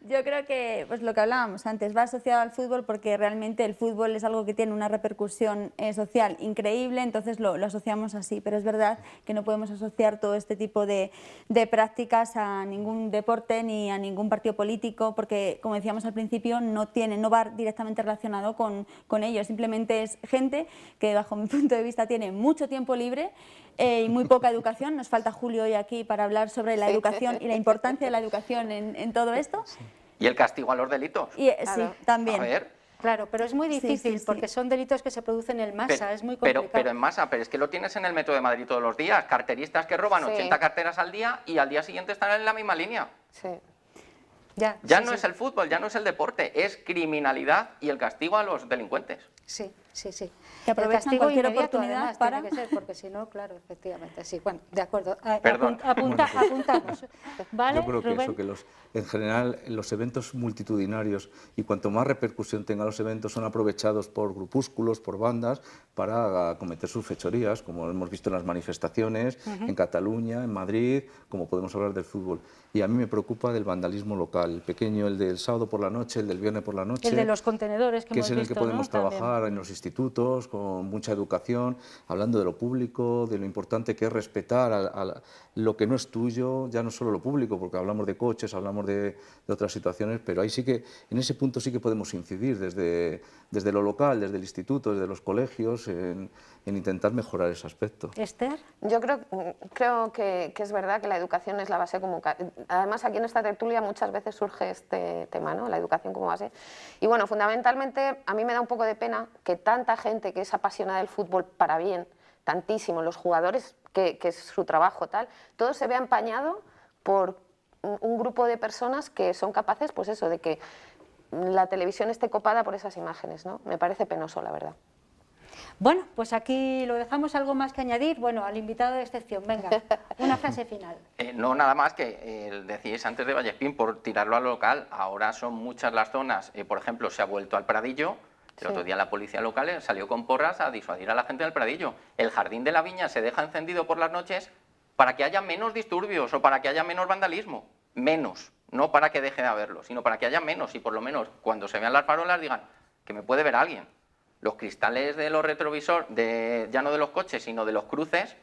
Yo creo que pues lo que hablábamos antes va asociado al fútbol porque realmente el fútbol es algo que tiene una repercusión social increíble, entonces lo asociamos así, pero es verdad que no podemos asociar todo este tipo de prácticas a ningún deporte ni a ningún partido político porque, como decíamos al principio, no va directamente relacionado con ello, simplemente es gente que bajo mi punto de vista tiene mucho tiempo libre y muy poca educación. Nos falta Julio hoy aquí para hablar sobre la educación y la importancia de la educación en todo esto. ¿Y el castigo a los delitos? Sí, también. A ver. Claro, pero es muy difícil porque son delitos que se producen en masa, es muy complicado. Pero en masa, pero es que lo tienes en el Metro de Madrid todos los días, carteristas que roban 80 carteras al día y al día siguiente están en la misma línea. Sí. Ya no es el fútbol, ya no es el deporte, es criminalidad y el castigo a los delincuentes. Sí. Que aprovechan cualquier oportunidad además, para... tiene que ser, porque si no, claro, efectivamente, sí. Bueno, de acuerdo. Apuntamos. ¿Vale, Yo creo que Rubén? en general, los eventos multitudinarios y cuanto más repercusión tengan los eventos son aprovechados por grupúsculos, por bandas, para cometer sus fechorías, como hemos visto en las manifestaciones, en Cataluña, en Madrid, como podemos hablar del fútbol. Y a mí me preocupa del vandalismo local, el pequeño, el del sábado por la noche, el del viernes por la noche. El de los contenedores que hemos es en el visto, que podemos ¿no? trabajar También. en los institutos, con mucha educación, hablando de lo público, de lo importante que es respetar a lo que no es tuyo, ya no solo lo público, porque hablamos de coches, hablamos de otras situaciones, pero ahí sí que, en ese punto sí que podemos incidir desde lo local, desde el instituto, desde los colegios, en intentar mejorar ese aspecto. ¿Esther? Yo creo que es verdad que la educación es la base común. Además, aquí en esta tertulia muchas veces surge este tema, ¿no? La educación como base. Y bueno, fundamentalmente, a mí me da un poco de pena que tanta gente que es apasionada del fútbol para bien, tantísimo, los jugadores, que es su trabajo, tal, todo se vea empañado por un grupo de personas que son capaces, pues eso, de que la televisión esté copada por esas imágenes, ¿no? Me parece penoso, la verdad. Bueno, pues aquí lo dejamos. ¿Algo más que añadir? Bueno, al invitado de excepción, venga, una frase final. No, nada más que decíais antes de Vallespín, por tirarlo al local, ahora son muchas las zonas, por ejemplo, se ha vuelto al Pradillo. El otro día la policía local salió con porras a disuadir a la gente del Pradillo. El Jardín de la Viña se deja encendido por las noches para que haya menos disturbios o para que haya menos vandalismo. Menos, no para que deje de haberlo, sino para que haya menos y por lo menos cuando se vean las farolas digan que me puede ver alguien. Los cristales de los retrovisores, ya no de los coches, sino de los cruces,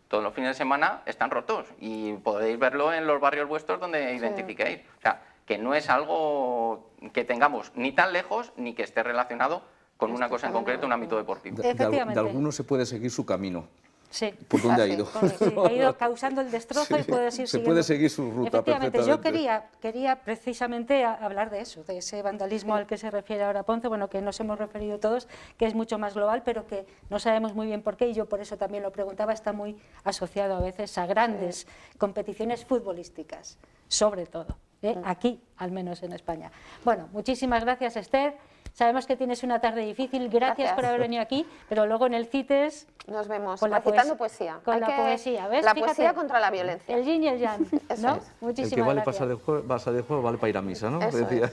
todos los fines de semana están rotos y podéis verlo en los barrios vuestros donde identifiquéis. O sea, que no es algo que tengamos ni tan lejos ni que esté relacionado con una cosa en concreto, un ámbito deportivo. De alguno se puede seguir su camino. Sí. ¿Por dónde ha ido? Sí, ha ido causando el destrozo y puedes ir se siguiendo. puede seguir su ruta Efectivamente, yo perfectamente. quería precisamente hablar de eso, de ese vandalismo al que se refiere ahora Ponce, bueno, que nos hemos referido todos, que es mucho más global, pero que no sabemos muy bien por qué, y yo por eso también lo preguntaba, está muy asociado a veces a grandes competiciones futbolísticas, sobre todo, aquí, al menos en España. Bueno, muchísimas gracias, Esther. Sabemos que tienes una tarde difícil, gracias por haber venido aquí, pero luego en el CITES... Nos vemos con la recitando poesía. Con la poesía, ¿ves? La Fíjate, poesía contra la violencia. El yin y el yang, ¿no? Muchísimas El que vale gracias. pasar de juego vale para ir a misa, ¿no? Eso Decía.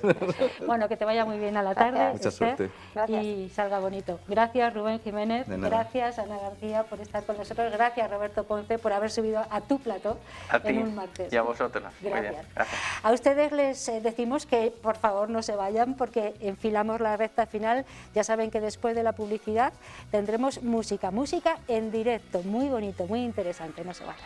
Bueno, que te vaya muy bien a la tarde, Mucha Esther, suerte. y salga bonito. Gracias, Rubén Jiménez, De nada. gracias, Ana García, por estar con nosotros, gracias, Roberto Ponce, por haber subido a tu plató en un martes. Y a vosotros. Muy bien, Gracias. gracias. A ustedes les decimos que por favor no se vayan porque enfilamos la recta final. Ya saben que después de la publicidad tendremos música en directo, muy bonito, muy interesante, no se vayan.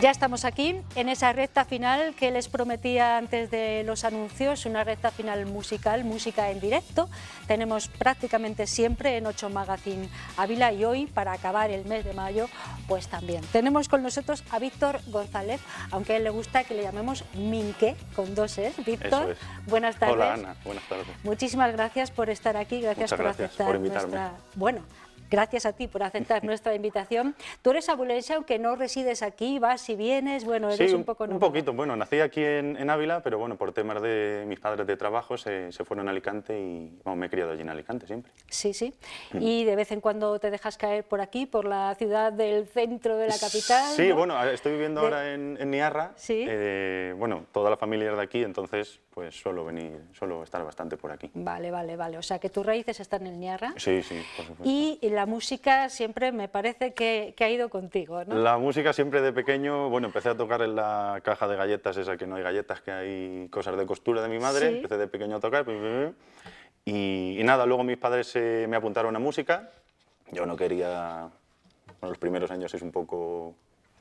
Ya estamos aquí en esa recta final que les prometía antes de los anuncios, una recta final musical, música en directo. Tenemos prácticamente siempre en 8 Magazine Ávila y hoy, para acabar el mes de mayo, pues también. Tenemos con nosotros a Víctor González, aunque a él le gusta que le llamemos Minque, con 2 Es. Víctor, buenas tardes. Hola Ana, buenas tardes. Muchísimas gracias por estar aquí, gracias por aceptar por invitarme. Gracias a ti por aceptar nuestra invitación. Tú eres abulense, aunque no resides aquí, vas y vienes, bueno, eres Sí, un poco... un poquito. Bueno, nací aquí en Ávila, pero bueno, por temas de mis padres de trabajo se fueron a Alicante y me he criado allí en Alicante siempre. Sí, sí. Y de vez en cuando te dejas caer por aquí, por la ciudad del centro de la capital. Sí, ¿no? bueno, estoy viviendo ahora en Niarra. Sí. Bueno, toda la familia es de aquí, entonces pues suelo estar bastante por aquí. Vale, vale, vale. O sea que tus raíces están en Niarra. Sí, sí, por supuesto. Y la música siempre me parece que ha ido contigo, ¿no? La música siempre de pequeño, bueno, empecé a tocar en la caja de galletas, esa que no hay galletas, que hay cosas de costura de mi madre, Sí. empecé de pequeño a tocar, y nada, luego mis padres me apuntaron a música, yo no quería, bueno, los primeros años es un poco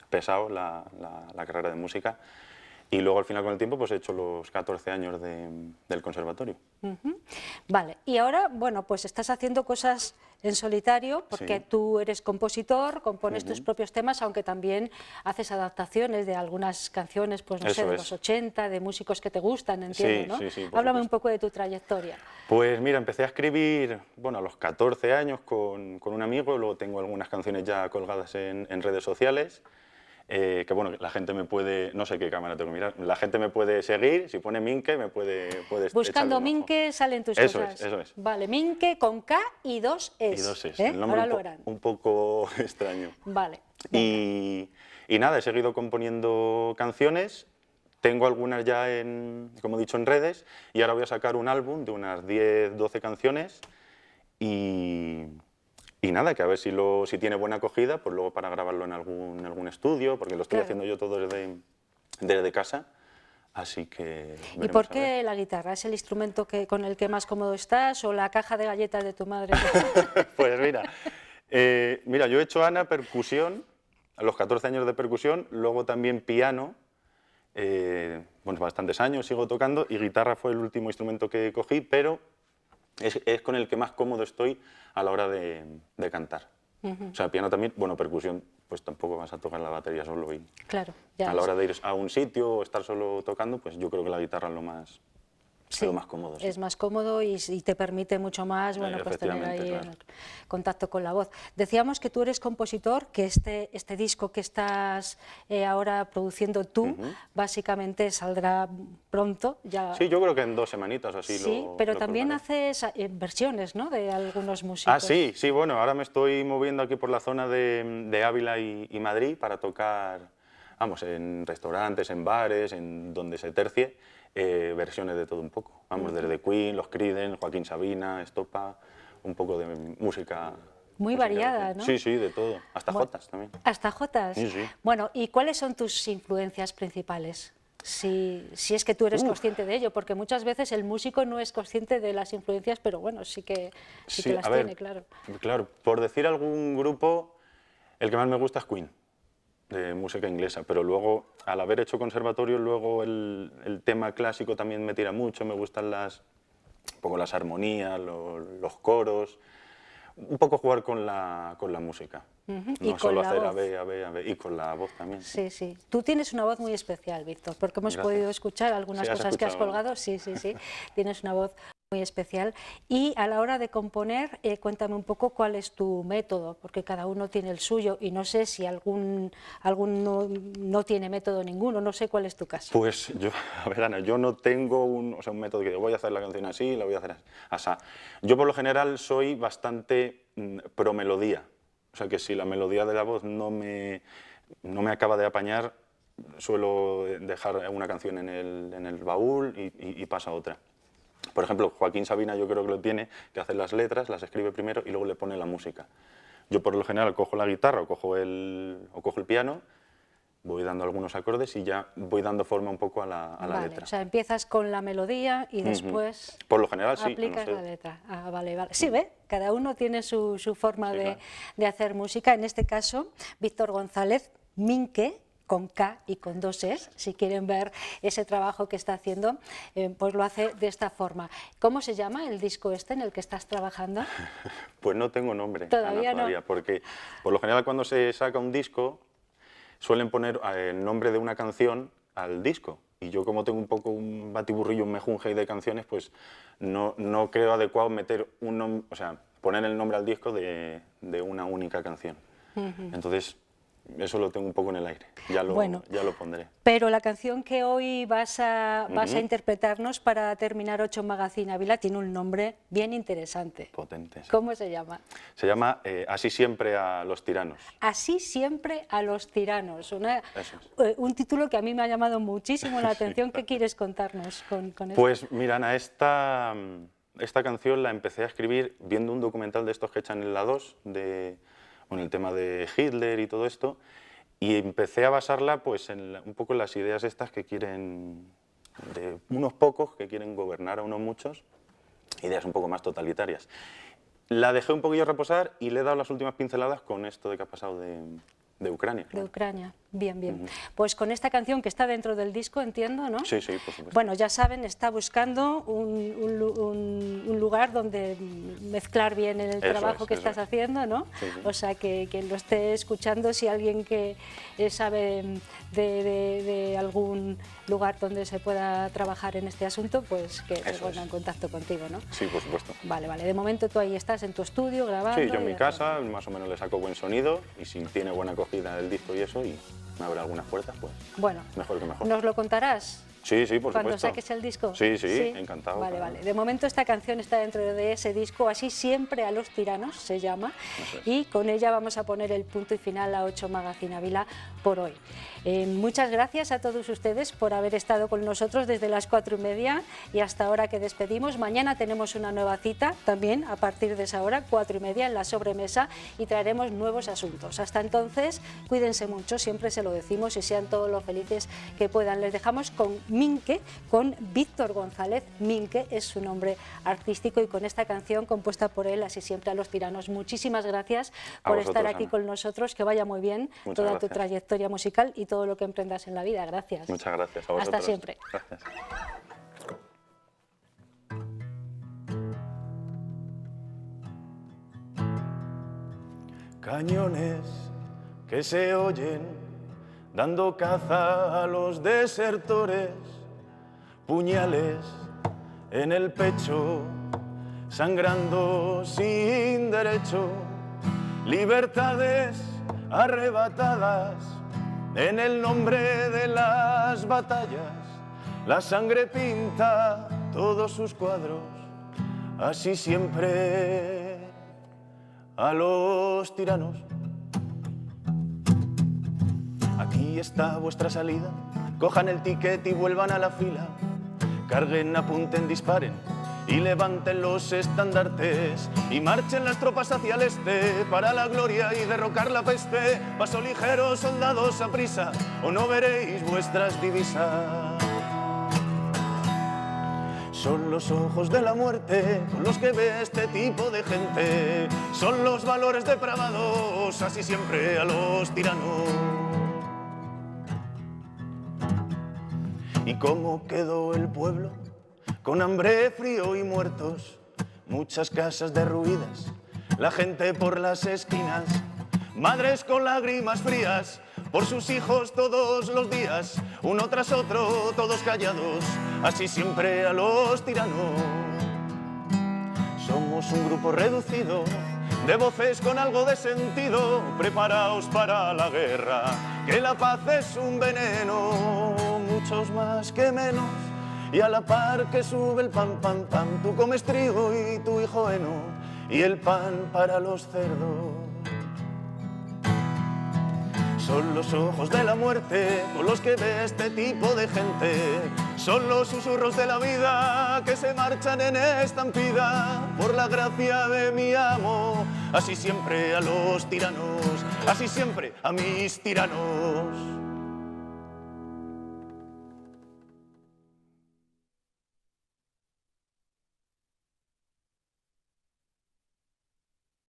pesado la carrera de música, y luego al final con el tiempo pues he hecho los 14 años del conservatorio. Vale, y ahora, bueno, pues estás haciendo cosas en solitario, porque Sí. tú eres compositor, compones tus propios temas, aunque también haces adaptaciones de algunas canciones, pues no sé, Eso de es. los 80, de músicos que te gustan, entiendo, ¿no? Sí, sí, por Háblame un supuesto. poco de tu trayectoria. Pues mira, empecé a escribir, bueno, a los 14 años con un amigo, luego tengo algunas canciones ya colgadas en redes sociales, que bueno, la gente me puede, no sé qué cámara tengo que mirar, la gente me puede seguir, si pone Minque me puede Buscando echarle un ojo. Minque salen tus Eso cosas. es, eso es. Vale, Minque con K y 2 Es. Y 2 Es, ¿eh? el nombre Ahora lo verán. un poco extraño. Vale. Y nada, he seguido componiendo canciones, tengo algunas ya, como he dicho, en redes, y ahora voy a sacar un álbum de unas 10, 12 canciones, y nada, que a ver si tiene buena acogida, pues luego para grabarlo en algún estudio, porque lo estoy Claro. haciendo yo todo desde casa, así que... ¿Y veremos por a ver. qué la guitarra? ¿Es el instrumento con el que más cómodo estás o la caja de galletas de tu madre? Pues mira, yo he hecho, Ana, percusión, a los 14 años de percusión, luego también piano, bueno, bastantes años sigo tocando, y guitarra fue el último instrumento que cogí, pero es con el que más cómodo estoy a la hora de cantar. O sea, piano también, bueno, percusión, pues tampoco vas a tocar la batería solo, y Claro, ya a la hora de ir a un sitio o estar solo tocando, pues yo creo que la guitarra es Sí, lo más cómodo. Sí. Es más cómodo y te permite mucho más, bueno, pues tener ahí claro. el contacto con la voz. Decíamos que tú eres compositor, que este disco que estás ahora produciendo tú, básicamente saldrá pronto. Ya... Sí, yo creo que en 2 semanitas o así. Sí, pero también haces versiones, ¿no?, de algunos músicos. Ah, sí, bueno, ahora me estoy moviendo aquí por la zona de Ávila y Madrid para tocar, vamos, en restaurantes, en bares, en donde se tercie. Versiones de todo un poco, vamos, desde Queen, Los Creedence, Joaquín Sabina, Estopa, un poco de música... Muy variada, ¿no? Sí, de todo, hasta jotas también. ¿Hasta jotas? Sí. Bueno, ¿y cuáles son tus influencias principales? Si es que tú eres consciente de ello, porque muchas veces el músico no es consciente de las influencias, pero bueno, sí que las tiene, claro. Claro, por decir algún grupo, el que más me gusta es Queen, de música inglesa, pero luego, al haber hecho conservatorio, luego el tema clásico también me tira mucho, me gustan un poco las armonías, los coros, un poco jugar con la música, no solo hacer a ver, y con la voz también. Sí. Tú tienes una voz muy especial, Víctor, porque hemos podido escuchar algunas cosas que has colgado, sí, tienes una voz muy especial. Y a la hora de componer, cuéntame un poco cuál es tu método, porque cada uno tiene el suyo y no sé si algún no tiene método ninguno, no sé cuál es tu caso. Pues yo, a ver, Ana, yo no tengo un método que voy a hacer la canción así, la voy a hacer así. Yo por lo general soy bastante pro melodía, o sea que si la melodía de la voz no me acaba de apañar, suelo dejar una canción en el baúl y pasa otra. Por ejemplo, Joaquín Sabina yo creo que lo tiene, que hace las letras, las escribe primero y luego le pone la música. Yo por lo general cojo la guitarra o cojo el piano, voy dando algunos acordes y ya voy dando forma un poco a la letra. O sea, empiezas con la melodía y después por lo general, sí, aplicas no sé. la letra. Ah, vale. Sí, ve, cada uno tiene su forma de hacer música. En este caso, Víctor González, Minque, con K y con 2 Es, si quieren ver ese trabajo que está haciendo, pues lo hace de esta forma. ¿Cómo se llama el disco en el que estás trabajando? Pues no tengo nombre, todavía Ana, porque por lo general cuando se saca un disco suelen poner el nombre de una canción al disco, y yo como tengo un poco un batiburrillo, un mejunje de canciones, pues no creo adecuado meter poner el nombre al disco de una única canción. Entonces, eso lo tengo un poco en el aire, ya lo pondré. Pero la canción que hoy vas a interpretarnos para terminar 8 Magazine Ávila tiene un nombre bien interesante. Potente. Sí. ¿Cómo se llama? Se llama Así siempre a los tiranos. Así siempre a los tiranos. Un título que a mí me ha llamado muchísimo la atención. ¿Qué quieres contarnos con esto? Pues mira, Ana, esta canción la empecé a escribir viendo un documental de estos que echan en la 2, con el tema de Hitler y todo esto, y empecé a basarla pues un poco en las ideas estas que quieren, de unos pocos que quieren gobernar a unos muchos, ideas un poco más totalitarias. La dejé un poquillo reposar y le he dado las últimas pinceladas con esto de que ha pasado de Ucrania. De Ucrania, bien. Pues con esta canción que está dentro del disco, entiendo, ¿no? Sí, por supuesto. Bueno, ya saben, está buscando un lugar donde mezclar bien el trabajo que estás haciendo, ¿no? Sí. O sea, que quien lo esté escuchando, si alguien que sabe de algún lugar donde se pueda trabajar en este asunto, pues que se ponga en contacto contigo, ¿no? Sí, por supuesto. Vale. De momento tú ahí estás en tu estudio grabando. Sí, yo en mi casa, más o menos le saco buen sonido, y si tiene buena acogida el disco y eso, y me abre algunas puertas, pues mejor que mejor. ¿Nos lo contarás? Sí, por supuesto. ¿Cuando saques el disco? Sí, encantado. Vale. De momento esta canción está dentro de ese disco, Así siempre a los tiranos se llama, y con ella vamos a poner el punto y final a 8 Magazine Ávila por hoy. Muchas gracias a todos ustedes por haber estado con nosotros desde las 4:30 y hasta ahora que despedimos. Mañana tenemos una nueva cita también a partir de esa hora, 4:30 en la sobremesa, y traeremos nuevos asuntos. Hasta entonces, cuídense mucho, siempre se lo decimos, y sean todos los felices que puedan. Les dejamos con Minque, con Víctor González. Minque es su nombre artístico, y con esta canción compuesta por él, Así siempre a los tiranos. Muchísimas gracias por estar aquí con nosotros, que vaya muy bien toda tu trayectoria musical y todo lo que emprendas en la vida. Gracias. Muchas gracias a vosotros. Hasta siempre. Gracias. Cañones que se oyen dando caza a los desertores, puñales en el pecho, sangrando sin derecho, libertades arrebatadas en el nombre de las batallas. La sangre pinta todos sus cuadros, así siempre a los tiranos. Aquí está vuestra salida, cojan el ticket y vuelvan a la fila. Carguen, apunten, disparen y levanten los estandartes y marchen las tropas hacia el este para la gloria y derrocar la peste. Paso ligero, soldados, a prisa, o no veréis vuestras divisas. Son los ojos de la muerte con los que ve este tipo de gente. Son los valores depravados, así siempre a los tiranos. ¿Y cómo quedó el pueblo? Con hambre, frío y muertos, muchas casas derruidas, la gente por las esquinas, madres con lágrimas frías por sus hijos todos los días, uno tras otro, todos callados, así siempre a los tiranos. Somos un grupo reducido de voces con algo de sentido, preparaos para la guerra, que la paz es un veneno, muchos más que menos. Y a la par que sube el pan, pan, pan, tú comes trigo y tu hijo heno, y el pan para los cerdos. Son los ojos de la muerte con los que ve este tipo de gente. Son los susurros de la vida que se marchan en estampida por la gracia de mi amo. Así siempre a los tiranos, así siempre a mis tiranos.